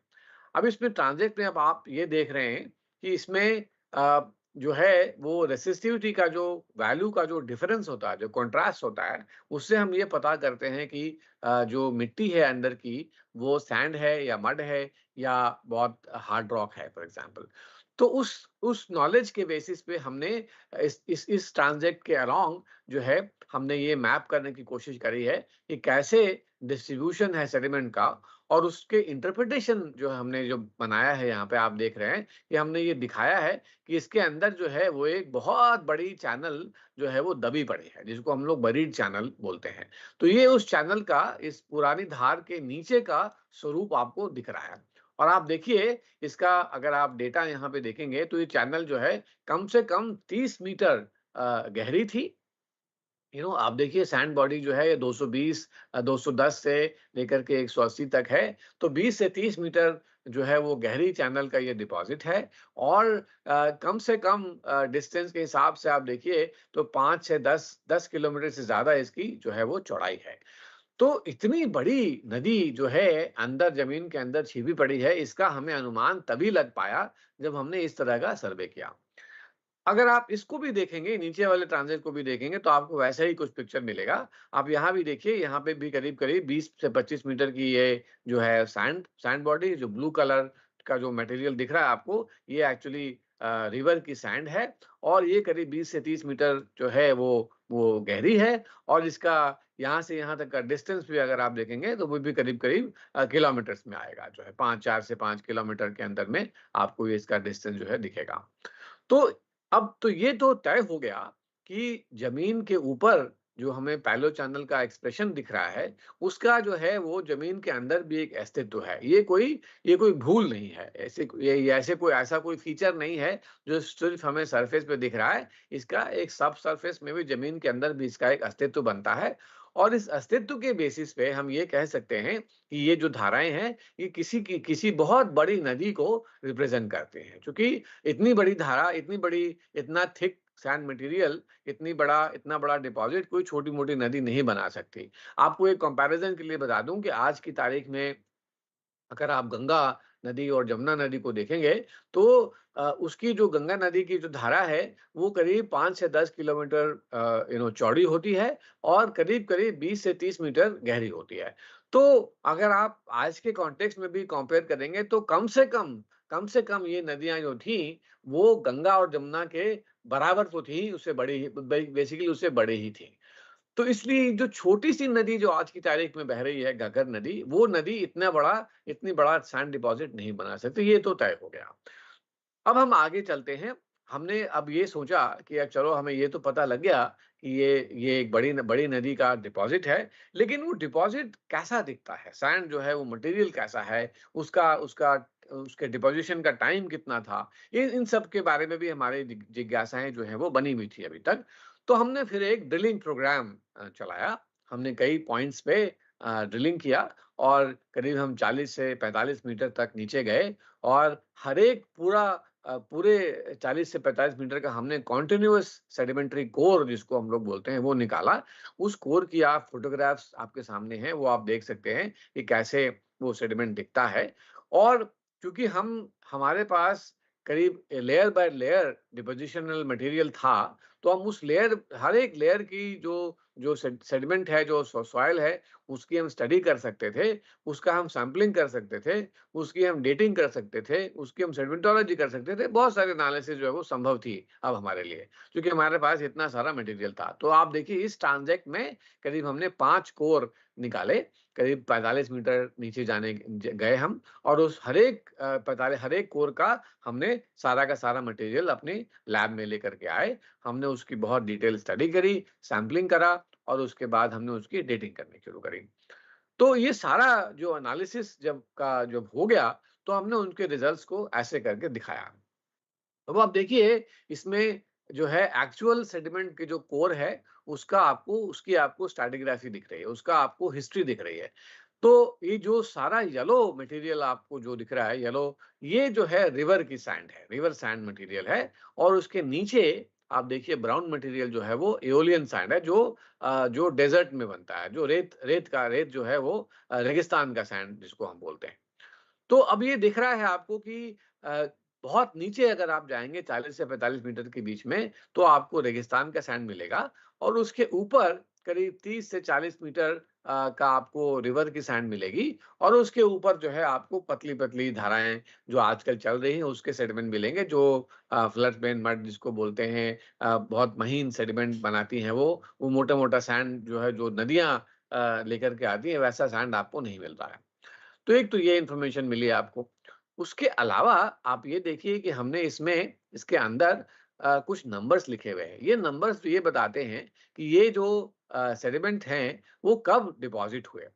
अब इसमें ट्रांज़िट में अब आप ये देख रहे हैं कि इसमें जो है वो रेसिस्टिविटी का जो वैल्यू का जो डिफरेंस होता है, जो कंट्रास्ट होता है, उससे हम ये पता करते हैं कि जो मिट्टी है अंदर की, वो सैंड है या मड है या बहुत हार्ड रॉक है फॉर एग्जांपल। तो उस नॉलेज के बेसिस पे हमने इस ट्रांज़िट के अलोंग जो है, हमने ये मैप करने की कोशिश करी है कि कैसे डिस्ट्रीब्यूशन है सेडिमेंट का और उसके इंटरप्रिटेशन जो हमने जो बनाया है यहाँ पे आप देख रहे हैं कि हमने ये दिखाया है कि इसके अंदर जो है वो एक बहुत बड़ी चैनल जो है वो दबी पड़ी है जिसको हम लोग बरीड चैनल बोलते हैं। तो ये उस चैनल का इस पुरानी धार के नीचे का स्वरूप आपको दिख रहा है और आप देखिए इसका अगर आप डेटा यहाँ पे देखेंगे तो ये चैनल जो है कम से कम 30 मीटर गहरी थी। आप देखिए सैंड बॉडी जो है ये 220 210 से लेकर के 180 तक है। तो 20 से 30 मीटर जो है वो गहरी चैनल का ये डिपॉज़िट है और कम से कम डिस्टेंस के हिसाब से आप देखिए तो 5 से 10 किलोमीटर से ज़्यादा इसकी जो है वो चौड़ाई है। तो इतनी बड़ी नदी जो है अंदर ज़मीन के अंदर छिपी पड़ी है, इसका हमें अनुमान तभी लग पाया जब हमने इस तरह का सर्वे किया। अगर आप इसको भी देखेंगे, नीचे वाले ट्रांजिट को भी देखेंगे तो आपको वैसा ही कुछ पिक्चर मिलेगा। आप यहाँ भी देखिए, यहाँ पे भी करीब-करीब 20 से 25 मीटर की ये जो है सैंड सैंड बॉडी जो ब्लू कलर का जो मटेरियल दिख रहा है आपको, ये एक्चुअली रिवर की सैंड है और ये करीब 20 से 30 मीटर जो है वो गहरी है और इसका यहाँ से यहाँ तक का डिस्टेंस भी अगर आप देखेंगे तो वो भी करीब-करीब किलोमीटर्स में आएगा जो है 4 से 5 किलोमीटर के अंदर में आपको ये इसका डिस्टेंस जो है दिखेगा। तो अब तो ये तो तय हो गया कि ज़मीन के ऊपर जो हमें पैलो चैनल का एक्सप्रेशन दिख रहा है, उसका जो है वो ज़मीन के अंदर भी एक अस्तित्व है। ये कोई भूल नहीं है। ऐसा कोई फीचर नहीं है जो सिर्फ़ हमें सरफ़ेस पे दिख रहा है। इसका एक सब सरफ़ेस में भी ज़मीन के अंदर भी इसका एक अस्तित्व बनता है और इस अस्तित्व के बेसिस पे हम ये कह सकते हैं कि ये जो धाराएँ हैं, ये किसी बहुत बड़ी नदी को रिप्रेज़ेंट करते हैं। चूँकि इतनी बड़ी धारा, इतना थिक सैंड मटेरियल, इतना बड़ा डिपॉज़िट कोई छोटी-मोटी नदी नहीं बना सकती। आपको एक कंपैरिज़न के लिए बता दूँ कि आज की तारीख में अगर आप गंगा नदी और जमुना नदी को देखेंगे तो उसकी जो गंगा नदी की जो धारा है वो करीब 5 से 10 किलोमीटर चौड़ी होती है और करीब-करीब 20 से 30 मीटर गहरी होती है। तो अगर आप आज के कॉन्टेक्स्ट में भी कंपेयर करेंगे तो कम से कम ये नदियाँ जो थी वो गंगा और जमुना के बराबर तो थी, उससे बड़ी ही बेसिकली उससे बड़ी ही थी। तो इसलिए जो छोटी-सी नदी जो आज की तारीख में बह रही है घग्गर नदी, वो नदी इतनी बड़ा सैंड डिपॉज़िट नहीं बना सकती, ये तो तय हो गया। अब हम आगे चलते हैं। हमने अब ये सोचा कि अब चलो हमें ये तो पता लग गया कि ये एक बड़ी नदी का डिपॉज़िट है, लेकिन वो डिपॉज़िट कैसा दिखता है? सैंड जो है वो मटेरियल कैसा है? उसका उसका उसके डिपोज़िशन का टाइम कितना था? इन सब के बारे में भी हमारी जिज्ञासाएँ जो हैं वो बनी हुई थी अभी तक। तो हमने फिर एक ड्रिलिंग प्रोग्राम चलाया। हमने कई पॉइंट्स पे ड्रिलिंग किया और करीब हम 40 से 45 मीटर तक नीचे गए और हर एक पूरे 40 से 45 मीटर का हमने कंटीन्यूअस सेडिमेंट्री कोर जिसको हम लोग बोलते हैं वो निकाला। उस कोर की आप फ़ोटोग्राफ्स आपके सामने हैं, वो आप देख सकते हैं कि कैसे वो सेडिमेंट दिखता है। और चूँकि हमारे पास करीब लेयर बाय लेयर डिपोज़िशनल मटेरियल था, तो हम उस लेयर हर एक लेयर की जो सेडिमेंट है, जो सॉइल है, उसकी हम स्टडी कर सकते थे, उसका हम सैंपलिंग कर सकते थे, उसकी हम डेटिंग कर सकते थे, उसकी हम सेडिमेंटोलॉजी कर सकते थे, बहुत सारे एनालिसिस जो है वो संभव थी अब हमारे लिए, क्योंकि हमारे पास इतना सारा मटेरियल था। तो आप देखिए इस ट्रांज़ेक्ट में करीब हमने 5 कोर निकाले, करीब 45 मीटर नीचे गए हम और उस हर एक कोर का हमने सारा का सारा मटेरियल अपनी लैब में लेकर के आए। हमने उसकी बहुत डिटेल स्टडी करी, सैंपलिंग करा और उसके बाद हमने उसकी डेटिंग करनी शुरू करी। तो ये सारा जो एनालिसिस जब हो गया, तो हमने उनके रिजल्ट्स को ऐसे करके दिखाया। अब आप देखिए, इसमें जो है एक्चुअल सेडिमेंट के जो कोर है, उसकी आपको स्ट्रैटिग्राफी दिख रही है, उसका आपको हिस्ट्री दिख रही है। तो ये जो सारा येलो मटेरियल आपको जो दिख रहा है येलो, ये जो है रिवर की सैंड है, रिवर सैंड मटेरियल है। और उसके नीचे आप देखिए ब्राउन मटेरियल जो है वो एओलियन सैंड है, जो डेजर्ट में बनता है, जो रेत जो है वो रेगिस्तान का सैंड जिसको हम बोलते हैं। तो अब ये दिख रहा है आपको कि अ, बहुत नीचे अगर आप जाएँगे 40 से 45 मीटर के बीच में, तो आपको रेगिस्तान का सैंड मिलेगा। और उसके ऊपर करीब 30 से 40 मीटर का आपको रिवर की सैंड मिलेगी। और उसके ऊपर जो है आपको पतली-पतली धाराएँ जो आजकल चल रही हैं, उसके सेडिमेंट मिलेंगे, जो फ्लड प्लेन मड जिसको बोलते हैं, बहुत महीन सेडिमेंट बनाती हैं वो मोटा-मोटा सैंड जो है, जो नदियाँ लेकर के आती हैं, वैसा सैंड आपको नहीं मिल रहा है। तो एक तो ये इन्फॉर्मेशन मिली आपको। उसके अलावा आप ये देखिए कि हमने इसके अंदर कुछ नंबर्स लिखे हुए हैं। ये नंबर्स ये बताते हैं कि ये जो सेडिमेंट हैं, वो कब डिपॉज़िट हुए।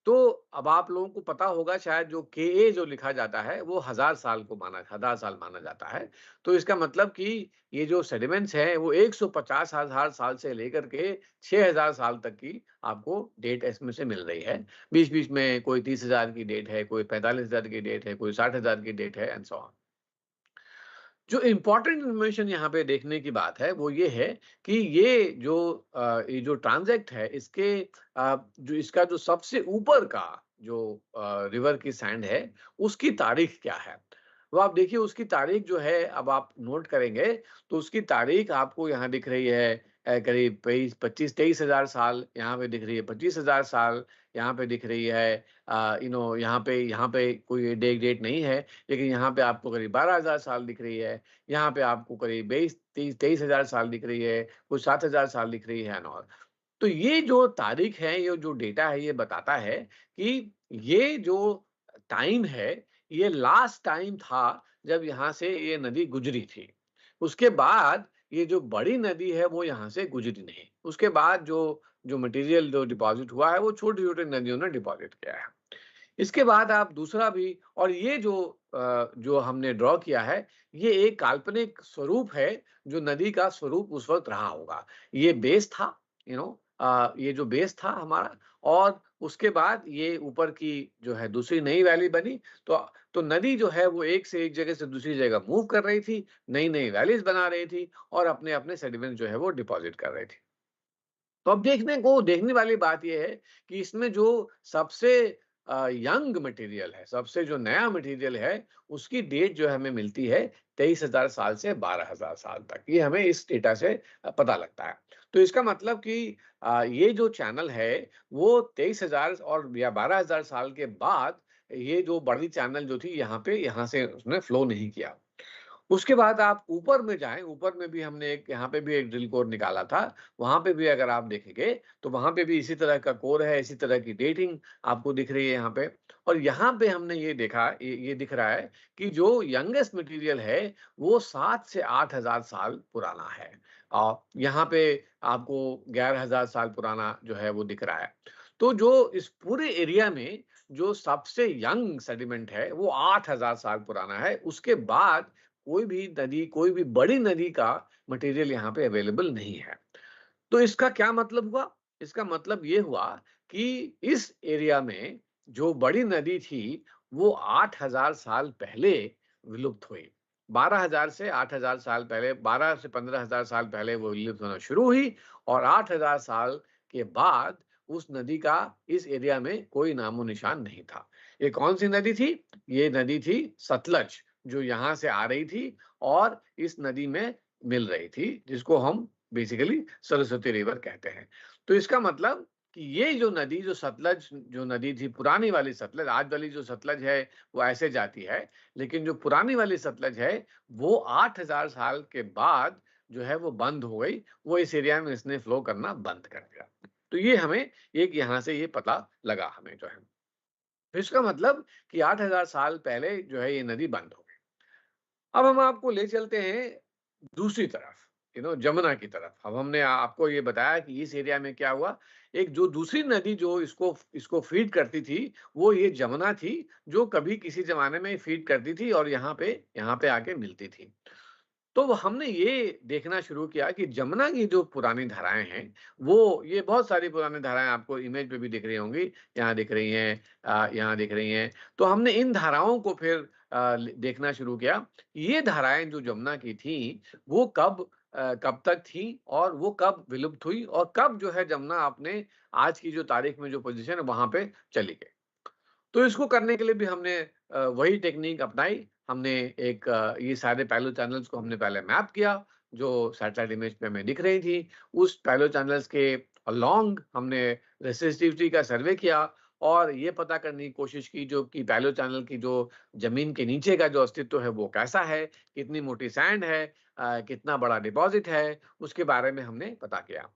तो अब आप लोगों को पता होगा शायद, जो केए जो लिखा जाता है वो 1000 साल माना जाता है। तो इसका मतलब कि ये जो सेडिमेंट्स हैं वो 150,000 साल से लेकर के 6000 साल तक की आपको डेट इसमें से मिल रही है। बीच-बीच में कोई 30,000 की डेट है, कोई 45,000 की डेट है, कोई 60,000 की डेट है एंड सो ऑन। जो इम्पोर्टेंट इन्फॉर्मेशन यहाँ पे देखने की बात है वो ये है कि ये जो ट्रांज़ैक्ट है, जो इसका जो सबसे ऊपर का जो रिवर की सैंड है, उसकी तारीख क्या है? वो आप देखिए, उसकी तारीख जो है, अब आप नोट करेंगे तो उसकी तारीख आपको यहाँ दिख रही है, करीब 25-23,000 साल यहाँ पे दिख रही है, 25,000 साल यहाँ पे दिख रही है। यहाँ पे कोई डेट नहीं है, लेकिन यहाँ पे आपको करीब 12,000 साल दिख रही है। यहाँ पे आपको करीब 23,000 साल दिख रही है, कुछ 7,000 साल दिख रही है एंड ऑल। तो ये जो तारीख है, ये जो डेटा है, ये बताता है कि ये जो टाइम है, ये लास्ट टाइम था जब यहाँ से ये नदी गुजरी थी। उसके बाद ये जो बड़ी नदी है वो यहाँ से गुजरी नहीं। उसके बाद जो जो मटेरियल जो डिपॉज़िट हुआ है, वो छोटी-छोटी नदियों ने डिपॉज़िट किया है। इसके बाद आप दूसरा भी, और ये जो हमने ड्रॉ किया है, ये एक काल्पनिक स्वरूप है, जो नदी का स्वरूप उस वक़्त रहा होगा। ये बेस था, ये जो बेस था हमारा, और उसके बाद ये ऊपर की जो है दूसरी नई वैली बनी। तो तो नदी जो है वो एक से एक जगह से दूसरी जगह मूव कर रही थी, नई-नई वैलीज़ बना रही थी और अपने-अपने सेडिमेंट जो है वो डिपॉज़िट कर रही थी। तो अब देखने वाली बात ये है कि इसमें जो सबसे यंग मटेरियल है, सबसे जो नया मटेरियल है, उसकी डेट जो हमें मिलती है 23,000 साल से 12,000 साल तक। ये हमें इस डेटा से पता लगता है। तो इसका मतलब कि ये जो चैनल है, वो 23,000 और या 12,000 साल के बाद, ये जो बड़ी चैनल जो थी यहाँ से उसने फ्लो नहीं किया। उसके बाद आप ऊपर में जाएँ, ऊपर में भी हमने एक यहाँ पे भी एक ड्रिल कोर निकाला था। वहाँ पे भी अगर आप देखेंगे, तो वहाँ पे भी इसी तरह का कोर है, इसी तरह की डेटिंग आपको दिख रही है यहाँ पे। और यहाँ पे हमने ये दिख रहा है कि जो यंगेस्ट मटेरियल है, वो 7 से 8,000 साल पुराना है। यहाँ पे आपको 11,000 साल पुराना जो है वो दिख रहा है। तो जो इस पूरे एरिया में जो सबसे यंग सेडिमेंट है, वो 8,000 साल पुराना है। उसके बाद कोई भी बड़ी नदी का मटेरियल यहाँ पे अवेलेबल नहीं है। तो इसका क्या मतलब हुआ? इसका मतलब ये हुआ कि इस एरिया में जो बड़ी नदी थी, वो 8,000 साल पहले विलुप्त हुई। 12,000 से 8,000 साल पहले, 12 से 15,000 साल पहले वो विलुप्त होना शुरू हुई। और 8,000 साल के बाद उस नदी का इस एरिया में कोई नामो-निशान नहीं था। ये कौन-सी नदी थी? ये नदी थी सतलज, जो यहाँ से आ रही थी और इस नदी में मिल रही थी, जिसको हम बेसिकली सरस्वती रिवर कहते हैं। तो इसका मतलब कि ये जो सतलज जो नदी थी, पुरानी वाली सतलज, आज वाली जो सतलज है वो ऐसे जाती है, लेकिन जो पुरानी वाली सतलज है, वो 8,000 साल के बाद जो है वो बंद हो गई। वो इस एरिया में इसने फ्लो करना बंद कर दिया। तो ये हमें एक यहाँ से ये पता लगा हमें जो है। तो इसका मतलब कि 8,000 साल पहले जो है ये नदी बंद हो गई। अब हम आपको ले चलते हैं दूसरी तरफ। जमुना की तरफ। अब हमने आपको ये बताया कि इस एरिया में क्या हुआ, एक जो दूसरी नदी जो इसको इसको फीड करती थी, वो ये जमुना थी, जो कभी किसी ज़माने में फीड करती थी और यहाँ पे आके मिलती थी। तो हमने ये देखना शुरू किया कि जमुना की जो पुरानी धाराएँ हैं, वो ये बहुत सारी पुरानी धाराएँ आपको इमेज पे भी दिख रही होंगी, यहाँ दिख रही हैं, यहाँ दिख रही हैं। तो हमने इन धाराओं को फिर देखना शुरू किया। ये धाराएँ जो जमुना की थीं, वो कब तक थी और वो कब विलुप्त हुई और कब जो है जमुना अपने आज की जो तारीख में जो पोज़ीशन है, वहाँ पे चली गई। तो इसको करने के लिए भी हमने वही टेक्नीक अपनाई। हमने ये सारे पैलो चैनल्स को हमने पहले मैप किया, जो सैटेलाइट इमेज पे हमें दिख रही थी। उस पैलो चैनल्स के अलोंग हमने रेसिस्टिविटी का सर्वे किया और ये पता करने की कोशिश की जो कि पैलो चैनल की जो ज़मीन के नीचे का जो अस्तित्व है वो कैसा है, कितनी मोटी सैंड है, कितना बड़ा डिपॉज़िट है, उसके बारे में हमने पता किया।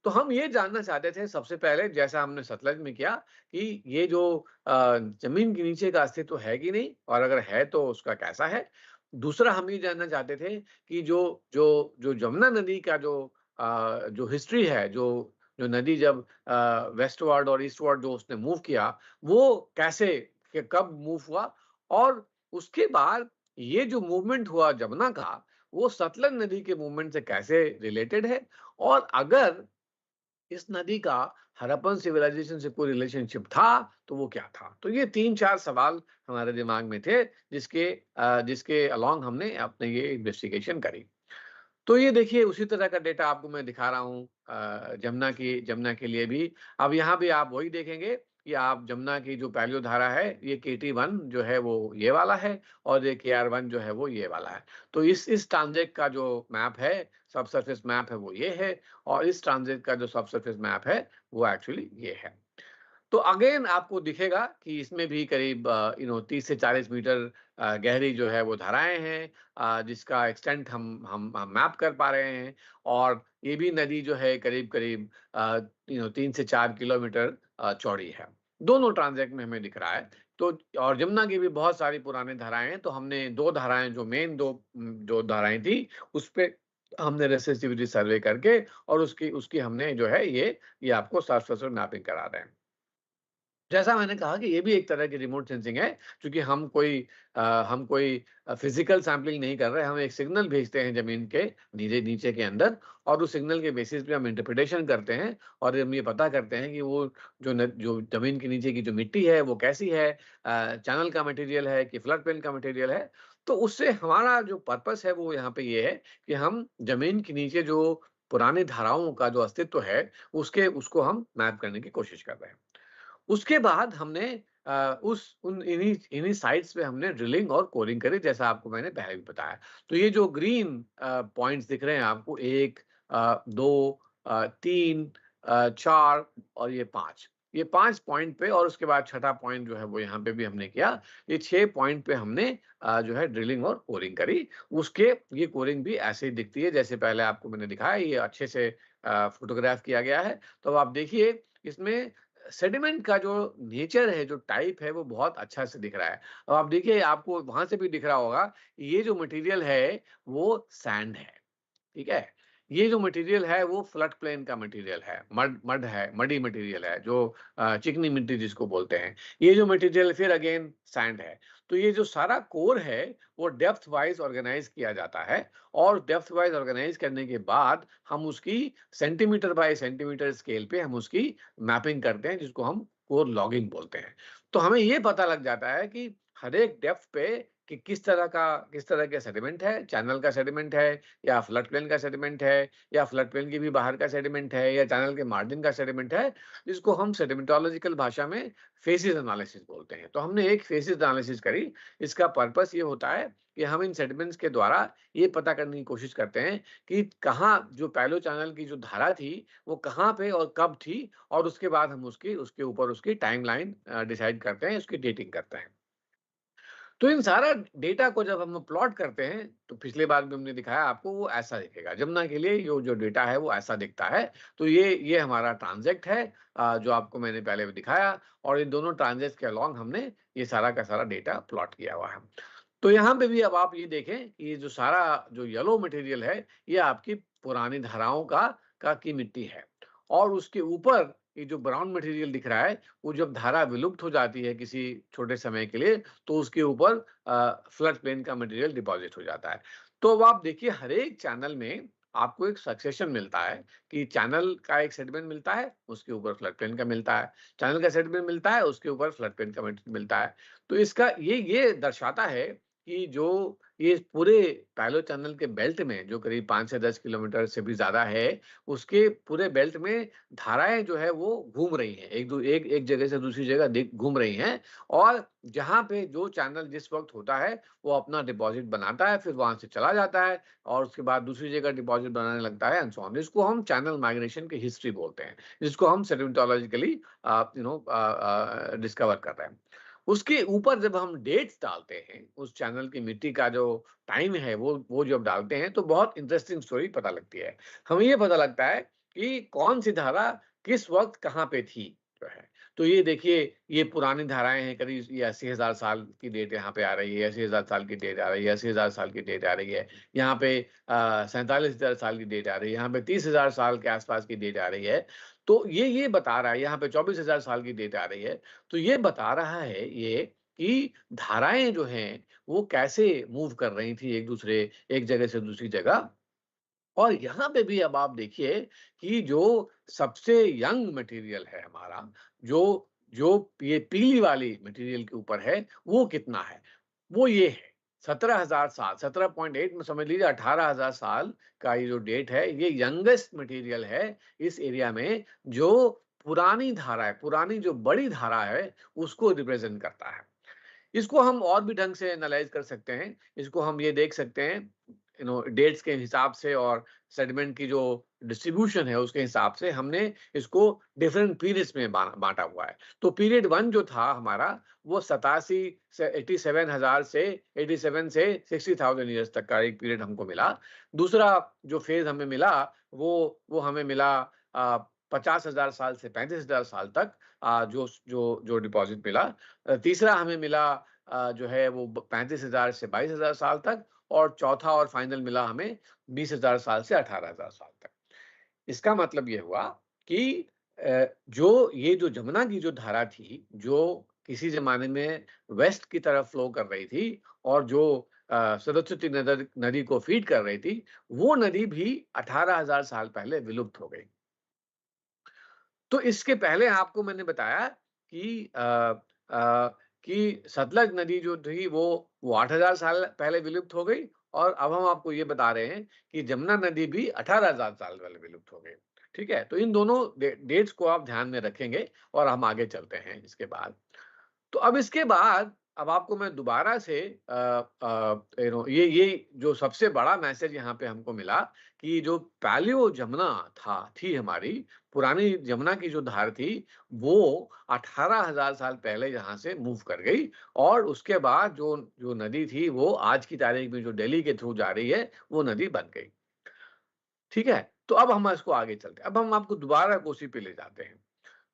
तो हम ये जानना चाहते थे सबसे पहले जैसा हमने सतलज में किया कि ये जो ज़मीन के नीचे का अस्तित्व है कि नहीं और अगर है तो उसका कैसा है? दूसरा हम ये जानना चाहते थे कि जो जो जो जमुना नदी का जो हिस्ट्री है, जो नदी जब वेस्टवर्ड और ईस्टवर्ड जो उसने मूव किया, वो कैसे कब मूव हुआ और उसके बाद ये जो मूवमेंट हुआ जमुना का, वो सतलज नदी के मूवमेंट से कैसे रिलेटेड है? और अगर इस नदी का हड़प्पन सिविलाइजेशन से कोई रिलेशनशिप था, तो वो क्या था? तो ये 3-4 सवाल हमारे दिमाग में थे, जिसके अलोंग हमने अपने ये इन्वेस्टिगेशन करी। तो ये देखिए उसी तरह का डेटा आपको मैं दिखा रहा हूँ जमुना के लिए भी। अब यहाँ भी आप वही देखेंगे कि आप जमुना की जो पैलियो धारा है, ये KT1 जो है वो ये वाला है और ये KR1 जो है वो ये वाला है। तो इस ट्रांज़ेक्ट का जो मैप है, सबसरफेस मैप है वो ये है और इस ट्रांज़ेक्ट का जो सबसरफेस मैप है, वो एक्चुअली ये है। तो अगेन आपको दिखेगा कि इसमें भी करीब 30 से 40 मीटर गहरी जो है वो धाराएँ हैं, जिसका एक्सटेंट हम मैप कर पा रहे हैं और ये भी नदी जो है करीब-करीब 3 से 4 किलोमीटर चौड़ी है। दोनों ट्रांज़ेक्ट में हमें दिख रहा है। तो और जमुना की भी बहुत सारी पुरानी धाराएँ हैं, तो हमने 2 धाराएँ जो मेन 2 जो धाराएँ थी, उसपे हमने रेसिस्टिविटी सर्वे करके और उसकी उसकी हमने जो है ये आपको सरफेस मैपिंग करा रहे हैं। जैसा मैंने कहा कि ये भी एक तरह की रिमोट सेंसिंग है, क्योंकि हम कोई फिज़िकल सैंपलिंग नहीं कर रहे हैं, हम एक सिग्नल भेजते हैं ज़मीन के नीचे नीचे के अंदर और उस सिग्नल के बेसिस पे हम इंटरप्रिटेशन करते हैं और हम ये पता करते हैं कि वो जो ज़मीन के नीचे की जो मिट्टी है, वो कैसी है, चैनल का मटेरियल है कि फ्लड प्लेन का मटेरियल है। तो उससे हमारा जो पर्पस है, वो यहाँ पे ये है कि हम ज़मीन के नीचे जो पुरानी धाराओं का जो अस्तित्व है, उसको हम मैप करने की कोशिश कर रहे हैं। उसके बाद हमने उस उन इन्हीं इन्हीं साइट्स पे हमने ड्रिलिंग और कोरिंग करी जैसा आपको मैंने पहले भी बताया। तो ये जो ग्रीन पॉइंट्स दिख रहे हैं आपको 1 2 3 4 और ये 5। ये 5 पॉइंट पे और उसके बाद छठा पॉइंट जो है वो यहाँ पे भी हमने किया। ये 6 पॉइंट पे हमने जो है ड्रिलिंग और कोरिंग करी। उसके ये कोरिंग भी ऐसे ही दिखती है जैसे पहले आपको मैंने दिखाया, ये अच्छे से फ़ोटोग्राफ किया गया है। तो अब आप देखिए इसमें सेडिमेंट का जो नेचर है, जो टाइप है, वो बहुत अच्छा से दिख रहा है। अब आप देखिए आपको वहाँ से भी दिख रहा होगा, ये जो मटेरियल है, वो सैंड है। ठीक है? ये जो मटेरियल है वो फ्लड प्लेन का मटेरियल है, मड मड है, मडी मटेरियल है जो चिकनी मिट्टी जिसको बोलते हैं। ये जो मटेरियल फिर अगेन सैंड है। तो ये जो सारा कोर है वो डेप्थ वाइज़ ऑर्गेनाइज़ किया जाता है और डेप्थ वाइज़ ऑर्गेनाइज़ करने के बाद हम उसकी सेंटीमीटर बाय सेंटीमीटर स्केल पे हम उसकी मैपिंग करते हैं जिसको हम कोर लॉगिंग बोलते हैं। तो हमें ये पता लग जाता है कि हर एक डेप्थ पे कि किस तरह का सेडिमेंट है, चैनल का सेडिमेंट है या फ्लड प्लेन का सेडिमेंट है या फ्लड प्लेन के भी बाहर का सेडिमेंट है या चैनल के मार्जिन का सेडिमेंट है, जिसको हम सेडिमेंटोलॉजिकल भाषा में फेसिस एनालिसिस बोलते हैं। तो हमने एक फेसिस एनालिसिस करी। इसका पर्पस ये होता है कि हम इन सेडिमेंट्स के द्वारा ये पता करने की कोशिश करते हैं कि कहाँ जो पैलो चैनल की जो धारा थी, वो कहाँ पे और कब थी और उसके बाद हम उसके ऊपर उसकी टाइमलाइन डिसाइड करते हैं, उसकी डेटिंग करते हैं। तो इन सारा डेटा को जब हम प्लॉट करते हैं, तो पिछली बार भी हमने दिखाया आपको वो ऐसा दिखेगा। जमुना के लिए ये जो डेटा है वो ऐसा दिखता है। तो ये हमारा ट्रांज़ेक्ट है, जो आपको मैंने पहले भी दिखाया और इन दोनों ट्रांज़ेक्ट के अलोंग हमने ये सारा का सारा डेटा प्लॉट किया हुआ है। तो यहाँ पे भी अब आप ये देखें कि ये जो सारा जो येलो मटेरियल है, ये आपकी पुरानी धाराओं का की मिट्टी है। और उसके ऊपर ये जो ब्राउन मटेरियल दिख रहा है, वो जब धारा विलुप्त हो जाती है किसी छोटे समय के लिए, तो उसके ऊपर फ्लड प्लेन का मटेरियल डिपॉज़िट हो जाता है। तो अब आप देखिए हर एक चैनल में आपको एक सक्सेशन मिलता है कि चैनल का एक सेगमेंट मिलता है, उसके ऊपर फ्लड प्लेन का मिलता है। चैनल का सेगमेंट मिलता है, उसके ऊपर फ्लड प्लेन का मिलता है। तो इसका ये दर्शाता है कि जो ये पूरे पैलो चैनल के बेल्ट में जो करीब 5 से 10 किलोमीटर से भी ज़्यादा है, उसके पूरे बेल्ट में धाराएँ जो है वो घूम रही हैं। एक जगह से दूसरी जगह घूम रही हैं और जहाँ पे जो चैनल जिस वक़्त होता है, वो अपना डिपॉज़िट बनाता है, फिर वहाँ से चला जाता है और उसके बाद दूसरी जगह डिपॉज़िट बनाने लगता है एंड सो ऑन। इसको हम चैनल माइग्रेशन की हिस्ट्री बोलते हैं, जिसको हम सेडिमेंटोलॉजिकली डिस्कवर कर रहे हैं। उसके ऊपर जब हम डेट्स डालते हैं, उस चैनल की मिट्टी का जो टाइम है वो जब डालते हैं तो बहुत इंटरेस्टिंग स्टोरी पता लगती है। हमें ये पता लगता है कि कौन-सी धारा किस वक़्त कहाँ पे थी जो है। तो ये देखिए ये पुरानी धाराएँ हैं करीब ये 80,000 साल की डेट यहाँ पे आ रही है, 80,000 साल की डेट आ रही है, 80,000 साल की डेट आ रही है। यहाँ पे 47,000 साल की डेट आ रही है, यहाँ पे 30,000 साल के आस-पास की डेट आ रही है। तो ये बता रहा है यहाँ पे 24,000 साल की डेट आ रही है। तो ये बता रहा है ये कि धाराएँ जो हैं, वो कैसे मूव कर रही थी एक जगह से दूसरी जगह। और यहाँ पे भी अब आप देखिए कि जो सबसे यंग मटेरियल है हमारा, जो जो ये पीली वाली मटेरियल के ऊपर है, वो कितना है? वो ये है 17,000 साल, 17.8 में समझ लीजिए 18,000 साल का ये जो डेट है, ये यंगेस्ट मटेरियल है इस एरिया में, जो पुरानी धारा है, पुरानी जो बड़ी धारा है, उसको रिप्रेज़ेंट करता है। इसको हम और भी ढंग से एनालाइज़ कर सकते हैं। इसको हम ये देख सकते हैं, डेट्स के हिसाब से और सेडिमेंट की जो डिस्ट्रीब्यूशन है उसके हिसाब से हमने इसको डिफरेंट पीरियड्स में बाँटा हुआ है। तो पीरियड 1 जो था हमारा वो 87 से 87,000 से 87 से 60,000 ईयर्स तक का एक पीरियड हमको मिला। दूसरा जो फ़ेज़ हमें मिला वो हमें मिला 50,000 साल से 35,000 साल तक जो डिपॉज़िट मिला। तीसरा हमें मिला जो है वो 35,000 से 22,000 साल तक और चौथा और फाइनल मिला हमें 20,000 साल से 18,000 साल तक। इसका मतलब ये हुआ कि जो ये जो जमुना की जो धारा थी, जो किसी ज़माने में वेस्ट की तरफ फ्लो कर रही थी और जो सरस्वती नदी को फ़ीड कर रही थी, वो नदी भी 18,000 साल पहले विलुप्त हो गई। तो इसके पहले आपको मैंने बताया कि कि सतलज नदी जो थी वो 8,000 साल पहले विलुप्त हो गई और अब हम आपको ये बता रहे हैं कि जमुना नदी भी 18,000 साल पहले विलुप्त हो गई। ठीक है? तो इन दोनों डेट्स को आप ध्यान में रखेंगे और हम आगे चलते हैं इसके बाद। तो अब इसके बाद अब आपको मैं दोबारा से ये जो सबसे बड़ा मैसेज यहाँ पे हमको मिला कि जो पैलियो जमुना थी हमारी पुरानी जमुना की जो धार थी वो 18,000 साल पहले यहाँ से मूव कर गई और उसके बाद जो जो नदी थी वो आज की तारीख में जो दिल्ली के थ्रू जा रही है वो नदी बन गई। ठीक है? तो अब हम इसको आगे चलते हैं। अब हम आपको दोबारा कोसी पे ले जाते हैं।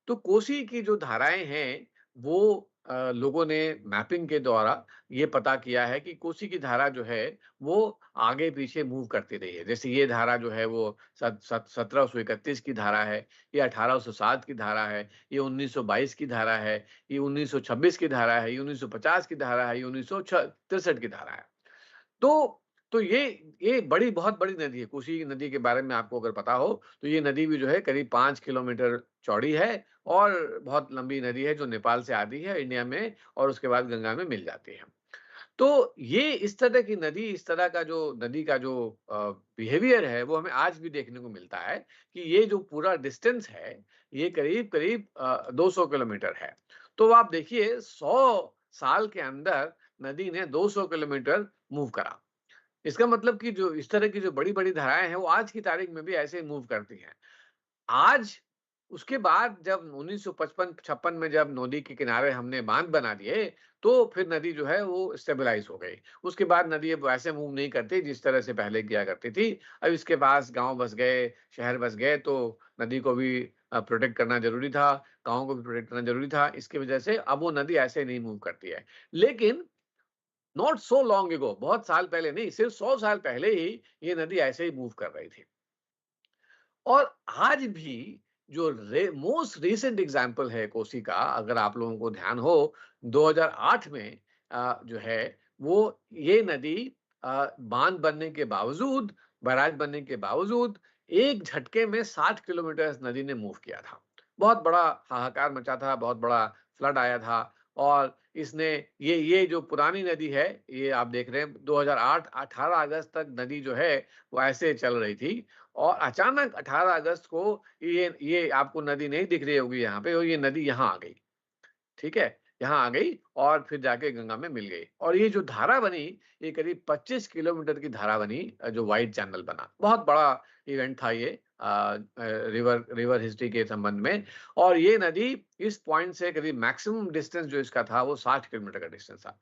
तो कोसी की जो धाराएँ हैं, वो लोगों ने मैपिंग के द्वारा ये पता किया है कि कोसी की धारा जो है, वो आगे-पीछे मूव करती रही है। जैसे ये धारा जो है वो सत सत 1731 की धारा है, ये 1807 की धारा है, ये 1922 की धारा है, ये 1926 की धारा है, ये 1950 की धारा है, ये 63 की धारा है। तो तो ये बड़ी बहुत बड़ी नदी है। कोसी नदी के बारे में आपको अगर पता हो, तो ये नदी भी जो है करीब 5 किलोमीटर चौड़ी है और बहुत लंबी नदी है जो नेपाल से आती है इंडिया में और उसके बाद गंगा में मिल जाती है। तो ये इस तरह की नदी, इस तरह का जो नदी का जो बिहेवियर है, वो हमें आज भी देखने को मिलता है कि ये जो पूरा डिस्टेंस है, ये करीब-करीब 200 किलोमीटर है। तो आप देखिए 100 साल के अंदर नदी ने 200 किलोमीटर मूव करा। इसका मतलब कि जो इस तरह की जो बड़ी-बड़ी धाराएँ हैं, वो आज की तारीख में भी ऐसे ही मूव करती हैं। आज उसके बाद जब 1955-56 में जब नदी के किनारे हमने बाँध बना दिए, तो फिर नदी जो है वो स्टेबलाइज़ हो गई। उसके बाद नदी अब वैसे मूव नहीं करती जिस तरह से पहले किया करती थी। अब इसके पास गाँव बस गए, शहर बस गए तो नदी को भी प्रोटेक्ट करना ज़रूरी था, गाँव को भी प्रोटेक्ट करना ज़रूरी था। इसकी वजह से अब वो नदी ऐसे नहीं मूव करती है। लेकिन नॉट सो लॉन्ग एगो बहुत साल पहले नहीं, सिर्फ 100 साल पहले ही ये नदी ऐसे ही मूव कर रही थी। और आज भी जो मोस्ट रीसेंट एग्जांपल है कोसी का, अगर आप लोगों को ध्यान हो, 2008 में जो है वो ये नदी बांध बनने के बावजूद, बैराज बनने के बावजूद एक झटके में 60 किलोमीटर इस नदी ने मूव किया था। बहुत बड़ा हाहाकार मचा था, बहुत बड़ा फ्लड आया था। और इसने ये जो पुरानी नदी है, ये आप देख रहे हैं 2008 18 अगस्त तक नदी जो है वो ऐसे चल रही थी। और अचानक 18 अगस्त को ये आपको नदी नहीं दिख रही होगी यहाँ पे, और ये नदी यहाँ आ गई। ठीक है? यहाँ आ गई और फिर जाके गंगा में मिल गई। और ये जो धारा बनी, ये करीब 25 किलोमीटर की धारा बनी, जो व्हाइट चैनल बना। बहुत बड़ा इवेंट था ये रिवर रिवर हिस्ट्री के संबंध में। और ये नदी इस पॉइंट से करीब मैक्सिमम डिस्टेंस जो इसका था वो 60 किलोमीटर का डिस्टेंस था।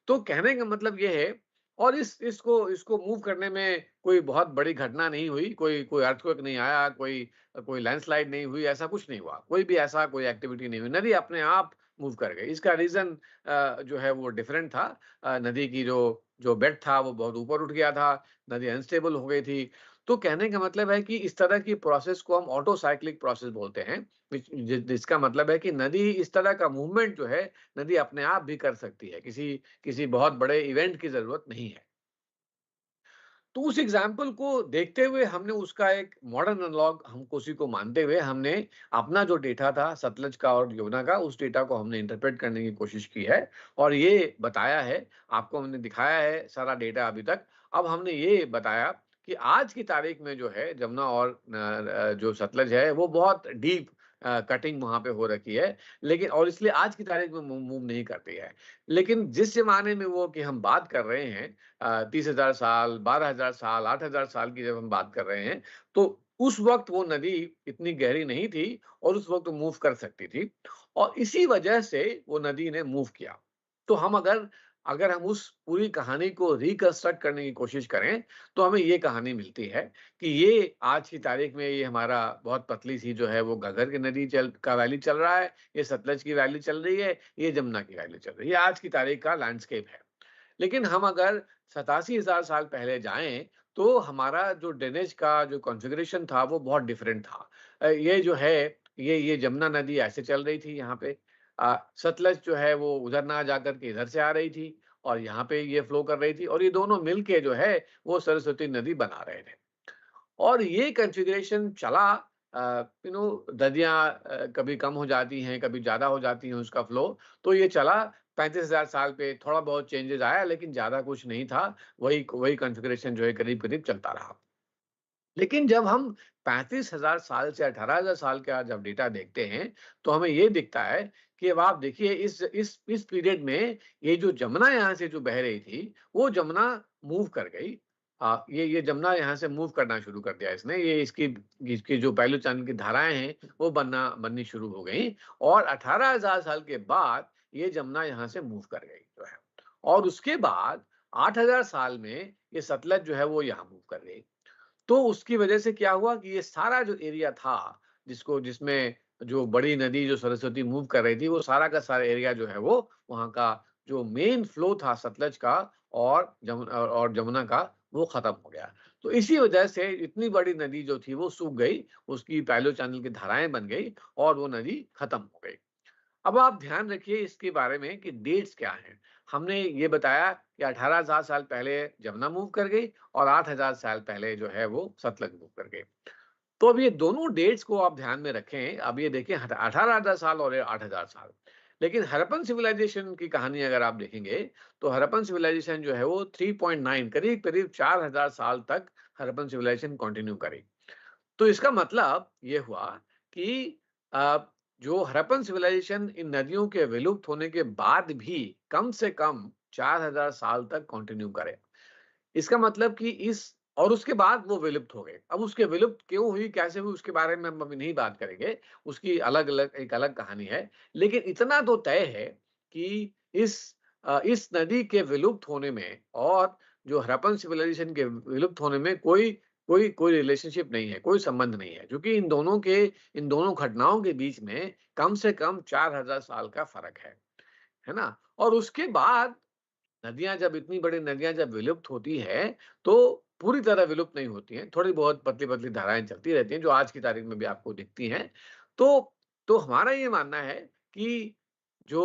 तो कहने का मतलब ये है। और इस इसको इसको मूव करने में कोई बहुत बड़ी घटना नहीं हुई, कोई कोई अर्थक्वेक नहीं आया, कोई कोई लैंडस्लाइड नहीं हुई, ऐसा कुछ नहीं हुआ। कोई भी ऐसा कोई एक्टिविटी नहीं हुई। नदी अपने आप मूव कर गई। इसका रीज़न जो है वो डिफरेंट था। नदी की जो जो बेड था वो बहुत ऊपर उठ गया था, नदी अनस्टेबल हो गई थी। तो कहने का मतलब है कि इस तरह की प्रोसेस को हम ऑटो साइक्लिक प्रोसेस बोलते हैं, जिसका मतलब है कि नदी इस तरह का मूवमेंट जो है, नदी अपने आप भी कर सकती है, किसी किसी बहुत बड़े इवेंट की ज़रूरत नहीं है। तो उस एग्जाम्पल को देखते हुए हमने उसका एक मॉडर्न एनालॉग हम कोसी को मानते हुए हमने अपना जो डेटा था सतलज का और यमुना का, उस डेटा को हमने इंटरप्रेट करने की कोशिश की है। और ये बताया है, आपको हमने दिखाया है सारा डेटा अभी तक। अब हमने ये बताया कि आज की तारीख में जो है जमुना और जो सतलज है वो बहुत डीप कटिंग वहां पे हो रखी है। लेकिन और इसलिए आज की तारीख में मूव नहीं करती है। लेकिन जिस जमाने में वो की हम बात कर रहे हैं, 30,000 साल, 12,000 साल, 8,000 साल की जब हम बात कर रहे हैं, तो उस वक़्त वो नदी इतनी गहरी नहीं थी और उस वक़्त वो मूव कर सकती थी। और इसी वजह से वो नदी ने मूव किया। तो हम अगर अगर हम उस पूरी कहानी को रिकंस्ट्रक्ट करने की कोशिश करें, तो हमें ये कहानी मिलती है कि ये आज की तारीख में ये हमारा बहुत पतली-सी जो है वो घग्गर की नदी चल का वैली चल रहा है, ये सतलज की वैली चल रही है, ये जमुना की वैली चल रही है। ये आज की तारीख का लैंडस्केप है। लेकिन हम अगर 87,000 साल पहले जाएँ, तो हमारा जो ड्रेनेज का जो कॉन्फ़िगरेशन था, वो बहुत डिफरेंट था। ये जो है, ये जमुना नदी ऐसे चल रही थी यहाँ पे। सतलज जो है, वो उधर ना जाकर के इधर से आ रही थी और यहाँ पे ये फ्लो कर रही थी और ये दोनों मिल के जो है, वो सरस्वती नदी बना रहे थे। और ये कॉन्फ़िगरेशन चला। नदियाँ कभी कम हो जाती हैं, कभी ज़्यादा हो जाती हैं उसका फ्लो। तो ये चला 35,000 साल पे, थोड़ा बहुत चेंजेज़ आया लेकिन ज़्यादा कुछ नहीं था। वही वही कॉन्फ़िगरेशन जो है करीब-करीब चलता रहा। लेकिन जब हम 35,000 साल से 18,000 साल का जब डेटा देखते हैं, तो हमें ये दिखता है कि अब आप देखिए इस पीरियड में ये जो जमुना यहाँ से जो बह रही थी, वो जमुना मूव कर गई। ये जमुना यहाँ से मूव करना शुरू कर दिया इसने। ये इसकी इसकी जो पहलू चैनल की धाराएँ हैं, वो बननी शुरू हो गई और 18,000 साल के बाद ये जमुना यहाँ से मूव कर गई जो है। और उसके बाद 8,000 साल में ये सतलज जो है वो यहाँ मूव कर गई। तो उसकी वजह से क्या हुआ कि ये सारा जो एरिया था, जिसमें जो बड़ी नदी जो सरस्वती मूव कर रही थी, वो सारा का सारा एरिया जो है वो वहाँ का जो मेन फ्लो था सतलज का और जमुना का, वो खत्म हो गया। तो इसी वजह से इतनी बड़ी नदी जो थी वो सूख गई, उसकी पैलो चैनल की धाराएँ बन गई और वो नदी खत्म हो गई। अब आप ध्यान रखिए इसके बारे में कि डेट्स क्या हैं। हमने ये बताया कि 18,000 साल पहले जमुना मूव कर गई और 8,000 साल पहले जो है वो सतलज मूव कर गई। तो अब ये दोनों डेट्स को आप ध्यान में रखें। अब ये देखें 18,000 साल और ये 8,000 साल। लेकिन हड़प्पन सिविलाइजेशन की कहानी अगर आप देखेंगे, तो हड़प्पन सिविलाइजेशन जो है वो 3.9 करीब-करीब 4,000 साल तक हड़प्पन सिविलाइजेशन कंटिन्यू करी। तो इसका मतलब ये हुआ कि अ, जो हड़प्पन सिविलाइजेशन इन नदियों के विलुप्त होने के बाद भी कम से कम 4,000 साल तक कंटिन्यू करे। इसका मतलब कि इस और उसके बाद वो विलुप्त हो गए। अब उसके विलुप्त क्यों हुई, कैसे हुई, उसके बारे में हम अभी नहीं बात करेंगे। उसकी अलग-अलग एक अलग कहानी है। लेकिन इतना तो तय है कि इस नदी के विलुप्त होने में और जो हड़प्पन सिविलाइजेशन के विलुप्त होने में कोई रिलेशनशिप नहीं है, कोई संबंध नहीं है। क्योंकि इन दोनों घटनाओं के बीच में कम से कम 4,000 साल का फ़र्क है ना? और उसके बाद नदियाँ जब इतनी बड़ी नदियाँ जब विलुप्त होती हैं, तो पूरी तरह विलुप्त नहीं होती हैं, थोड़ी बहुत पतली-पतली धाराएँ चलती रहती हैं, जो आज की तारीख में भी आपको दिखती हैं। तो हमारा ये मानना है कि जो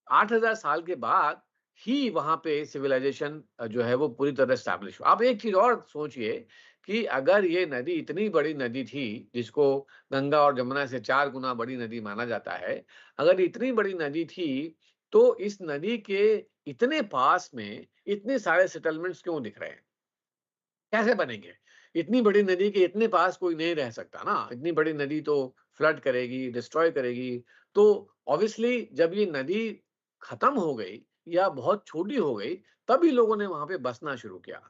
8000 साल के बाद ही वहाँ पे सिविलाइज़ेशन जो है वो पूरी तरह एस्टेब्लिश हुआ। आप एक चीज़ और सोचिए कि अगर ये नदी इतनी बड़ी नदी थी, जिसको गंगा और जमुना से 4 गुना बड़ी नदी माना जाता है, अगर इतनी बड़ी नदी थी, तो इस नदी के इतने पास में इतने सारे सेटलमेंट्स क्यों दिख रहे हैं? कैसे बनेंगे? इतनी बड़ी नदी के इतने पास कोई नहीं रह सकता ना, इतनी बड़ी नदी तो फ्लड करेगी, डिस्ट्रॉय करेगी। तो ऑब्वियसली जब ये नदी खत्म हो गई या बहुत छोटी हो गई, तभी लोगों ने वहाँ पे बसना शुरू किया।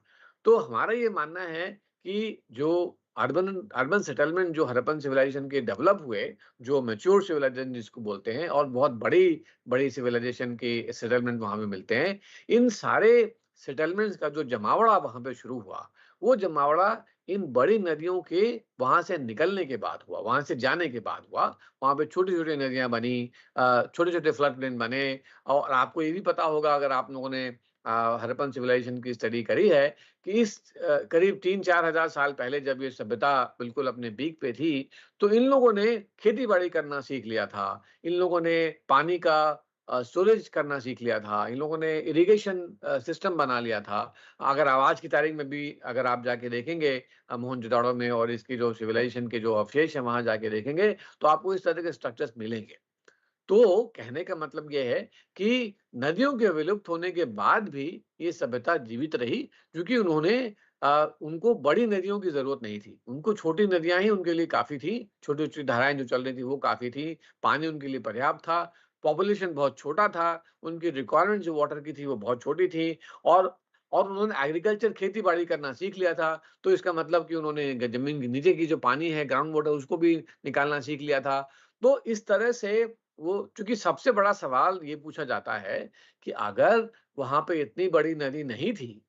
तो हमारा ये मानना है कि जो अर्बन अर्बन सेटलमेंट जो हड़प्पन सिविलाइजेशन के डेवलप हुए, जो मैच्योर सिविलाइजेशन जिसको बोलते हैं और बहुत बड़ी-बड़ी सिविलाइजेशन के सेटलमेंट वहाँ पे मिलते हैं। इन सारे सेटलमेंट्स का जो जमावड़ा वहाँ पे शुरू हुआ, वो जमावड़ा इन बड़ी नदियों के वहाँ से निकलने के बाद हुआ, वहाँ से जाने के बाद हुआ। वहाँ पे छोटी-छोटी नदियाँ बनी, छोटे-छोटे फ्लड प्लेन बने और आपको ये भी पता होगा अगर आप लोगों ने हड़प्पन सिविलाइजेशन की स्टडी करी है कि इस करीब 3-4 हज़ार साल पहले जब ये सभ्यता बिल्कुल अपने पीक पे थी, तो इन लोगों ने खेती-बाड़ी करना सीख लिया था। इन लोगों ने पानी का स्टोरेज करना सीख लिया था। इन लोगों ने इरिगेशन सिस्टम बना लिया था। अगर आज की तारीख में भी अगर आप जाके देखेंगे मोहनजोदड़ो में और इसकी जो सिविलाइजेशन के जो अवशेष हैं वहाँ जाके देखेंगे, तो आपको इस तरह के स्ट्रक्चर्स मिलेंगे। तो कहने का मतलब ये है कि नदियों के विलुप्त होने के बाद भी ये सभ्यता जीवित रही क्योंकि उनको बड़ी नदियों की ज़रूरत नहीं थी। उनको छोटी नदियाँ ही उनके लिए काफ़ी थी। छोटी-छोटी धाराएँ जो चल रही थी वो काफ़ी थी। पानी उनके लिए पर्याप्त था। पॉपुलेशन बहुत छोटा था। उनकी रिक्वायरमेंट जो वाटर की थी वो बहुत छोटी थी और उन्होंने एग्रीकल्चर खेती-बाड़ी करना सीख लिया था। तो इसका मतलब कि उन्होंने ग ज़मीन के नीचे की जो पानी है ग्राउंड वाटर उसको भी निकालना सीख लिया था। तो इस तरह से वो चूँकि सबसे बड़ा सवाल ये पूछा जाता है कि अगर वहाँ पे इतनी बड़ी नदी नहीं थी,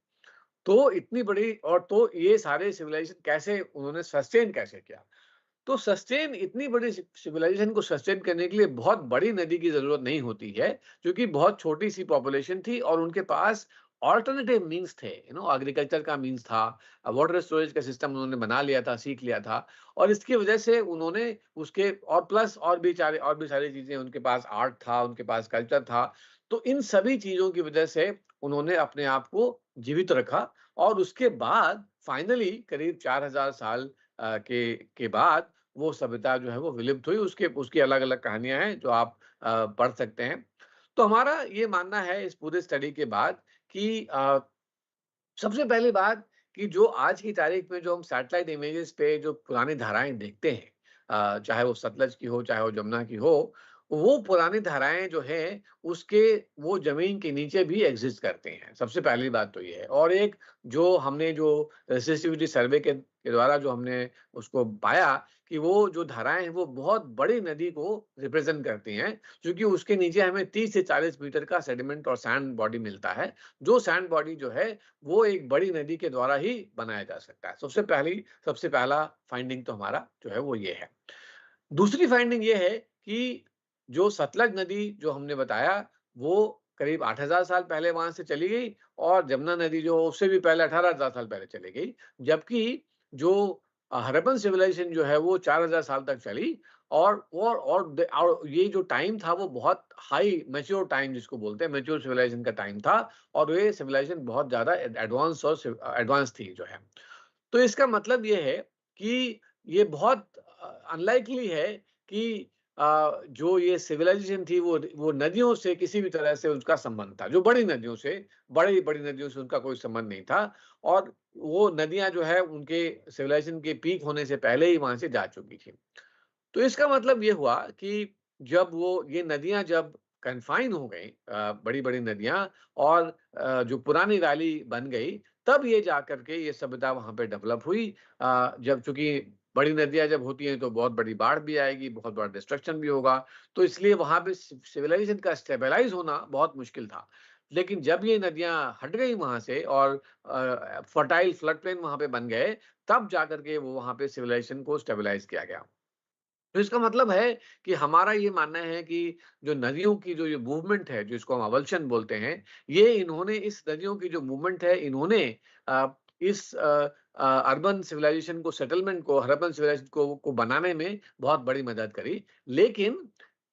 तो इतनी बड़ी और तो ये सारे सिविलाइज़ेशन कैसे उन्होंने सस्टेन कैसे किया? तो सस्टेन इतनी बड़ी सिविलाइजेशन को सस्टेन करने के लिए बहुत बड़ी नदी की ज़रूरत नहीं होती है, क्योंकि बहुत छोटी-सी पॉपुलेशन थी और उनके पास अल्टरनेटिव मीन्स थे, एग्रीकल्चर का मीन्स था, वाटर स्टोरेज का सिस्टम उन्होंने बना लिया था, सीख लिया था और इसकी वजह से उन्होंने उसके और प्लस और भी सारी चीज़ें उनके पास आर्ट था, उनके पास कल्चर था। तो इन सभी चीज़ों की वजह से उन्होंने अपने आप को जीवित रखा और उसके बाद फाइनली करीब 4000 साल के बाद वो सभ्यता जो है वो विलुप्त हुई। उसके उसकी अलग-अलग कहानियाँ हैं जो आप पढ़ सकते हैं। तो हमारा ये मानना है इस पूरे स्टडी के बाद कि सबसे पहली बात कि जो आज की तारीख में जो हम सैटेलाइट इमेजेस पे जो पुरानी धाराएँ देखते हैं, चाहे वो सतलज की हो, चाहे वो जमुना की हो, वो पुरानी धाराएँ जो हैं, उसके वो ज़मीन के नीचे भी एग्ज़िस्ट करते हैं। सबसे पहली बात तो ये है और एक जो हमने जो रेसिस्टिविटी सर्वे के द्वारा जो हमने उसको पाया कि वो जो धाराएँ हैं, वो बहुत बड़ी नदी को रिप्रेज़ेंट करती हैं, क्योंकि उसके नीचे हमें 30 से 40 मीटर का सेडिमेंट और सैंड बॉडी मिलता है। जो सैंड बॉडी जो है वो एक बड़ी नदी के द्वारा ही बनाया जा सकता है। सबसे पहला फाइंडिंग तो हमारा जो है वो ये है। दूसरी फाइंडिंग ये है कि जो सतलज नदी जो हमने बताया वो करीब 8000 साल पहले वहाँ से चली गई और जमुना नदी जो उससे भी पहले 18000 साल पहले चली गई। जबकि जो हड़प्पन सिविलाइजेशन जो है वो 4000 साल तक चली और ये जो टाइम था वो बहुत हाई मैच्योर टाइम जिसको बोलते हैं मैच्योर सिविलाइजेशन का टाइम था और ये सिविलाइजेशन बहुत ज़्यादा एडवांस थी जो है। तो इसका मतलब ये है कि ये बहुत अनलाइकली है कि जो ये सिविलाइजेशन थी वो नदियों से किसी भी तरह से उसका संबंध था। जो बड़ी-बड़ी नदियों से उनका कोई संबंध नहीं था और वो नदियाँ जो है उनके सिविलाइजेशन के पीक होने से पहले ही वहाँ से जा चुकी थी। तो इसका मतलब ये हुआ कि ये नदियाँ जब कन्फाइन हो गई, बड़ी-बड़ी नदियाँ और जो पुरानी वैली बन गई, तब ये जाकर के ये सभ्यता वहाँ पे डेवलप हुई। जब चूँकि बड़ी नदियाँ जब होती हैं तो बहुत बड़ी बाढ़ भी आएगी, बहुत बड़ा डिस्ट्रक्शन भी होगा, तो इसलिए वहाँ पे सिविलाइजेशन का स्टेबलाइज़ होना बहुत मुश्किल था। लेकिन जब ये नदियाँ हट गई वहाँ से और फर्टाइल फ्लड प्लेन वहाँ पे बन गए, तब जाकर के वो वहाँ पे सिविलाइजेशन को स्टेबलाइज़ किया गया। तो इसका मतलब है कि हमारा ये मानना है कि जो नदियों की जो ये मूवमेंट है, जिसको हम अवल्शन बोलते हैं, ये इन्होंने इस नदियों की जो मूवमेंट है, इन्होंने इस अर्बन सिविलाइजेशन को, सेटलमेंट को, अर्बन सिविलाइजेशन को बनाने में बहुत बड़ी मदद करी। लेकिन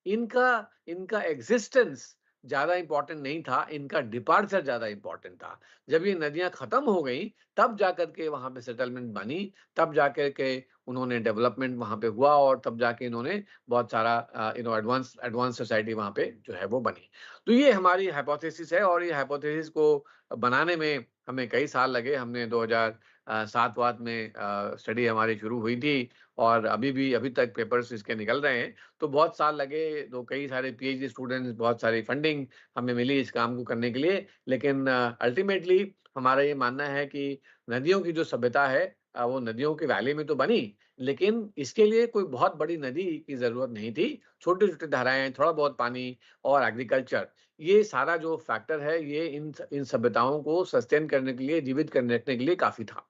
इनका इनका एग्जिस्टेंस ज़्यादा इम्पोर्टेंट नहीं था, इनका डिपार्चर ज़्यादा इम्पोर्टेंट था। जब ये नदियाँ खत्म हो गईं, तब जाकर के वहाँ पे सेटलमेंट बनी, तब जाकर के उन्होंने डेवलपमेंट वहाँ पे हुआ और तब जाके इन्होंने बहुत सारा एडवांस एडवांस सोसाइटी वहाँ पे जो है वो बनी। तो ये हमारी हाइपोथेसिस है और ये हाइपोथेसिस को बनाने में हमें कई साल लगे। हमने 2007 में स्टडी हमारी शुरू हुई थी और अभी तक पेपर्स इसके निकल रहे हैं। तो बहुत साल लगे, तो कई सारे पीएचडी स्टूडेंट्स, बहुत सारी फंडिंग हमें मिली इस काम को करने के लिए। लेकिन अल्टीमेटली हमारा ये मानना है कि नदियों की जो सभ्यता है वो नदियों के वैली में तो बनी, लेकिन इसके लिए कोई बहुत बड़ी नदी की ज़रूरत नहीं थी। छोटे-छोटे धाराएँ, थोड़ा बहुत पानी और एग्रीकल्चर, ये सारा जो फैक्टर है, ये इन सभ्यताओं को सस्टेन करने के लिए, जीवित करने रखने के लिए काफ़ी था।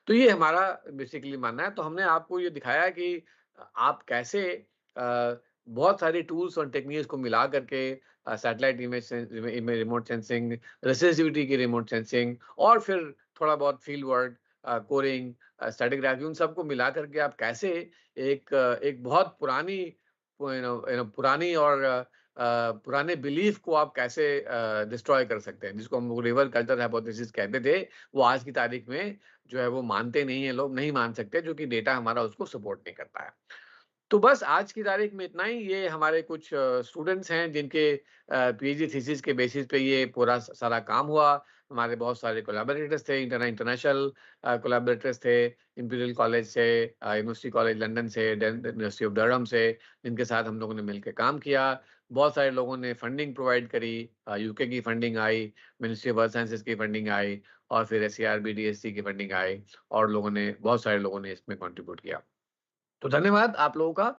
तो ये हमारा बेसिकली मानना है। तो हमने आपको ये दिखाया कि आप कैसे बहुत सारी टूल्स और टेक्निक्स को मिला करके satellite image remote sensing, resistivity की रिमोट सेंसिंग और फिर थोड़ा बहुत फील्ड वर्क, कोरिंग, स्ट्रैटिग्राफी, उन सबको मिला करके आप कैसे एक बहुत पुरानी पुरानी और पुराने बिलीफ को आप कैसे डिस्ट्रॉय कर सकते हैं, जिसको हम रिवर कल्चर हाइपोथेसिस कहते थे, वो आज की तारीख में जो है वो मानते नहीं है, लोग नहीं मान सकते, जो कि डेटा हमारा उसको सपोर्ट नहीं करता है। तो बस आज की तारीख में इतना ही। ये हमारे कुछ स्टूडेंट्स हैं जिनके पीएचडी थीसिस के बेसिस पे ये पूरा सारा काम हुआ। हमारे बहुत सारे कोलैबोरेटर्स थे, इंटरनेशनल कोलैबोरेटर्स थे, इंपीरियल कॉलेज से, यूनिवर्सिटी कॉलेज लंदन से, यूनिवर्सिटी ऑफ डरहम से, जिनके साथ हम लोगों ने मिलकर काम किया। बहुत सारे लोगों ने फंडिंग प्रोवाइड करी, यूके की funding I, ministry of earth sciences की फंडिंग आई और फिर एससीआरबी, डीएससी की फंडिंग आई और बहुत सारे लोगों ने इसमें कंट्रीब्यूट किया। तो धन्यवाद आप लोगों का।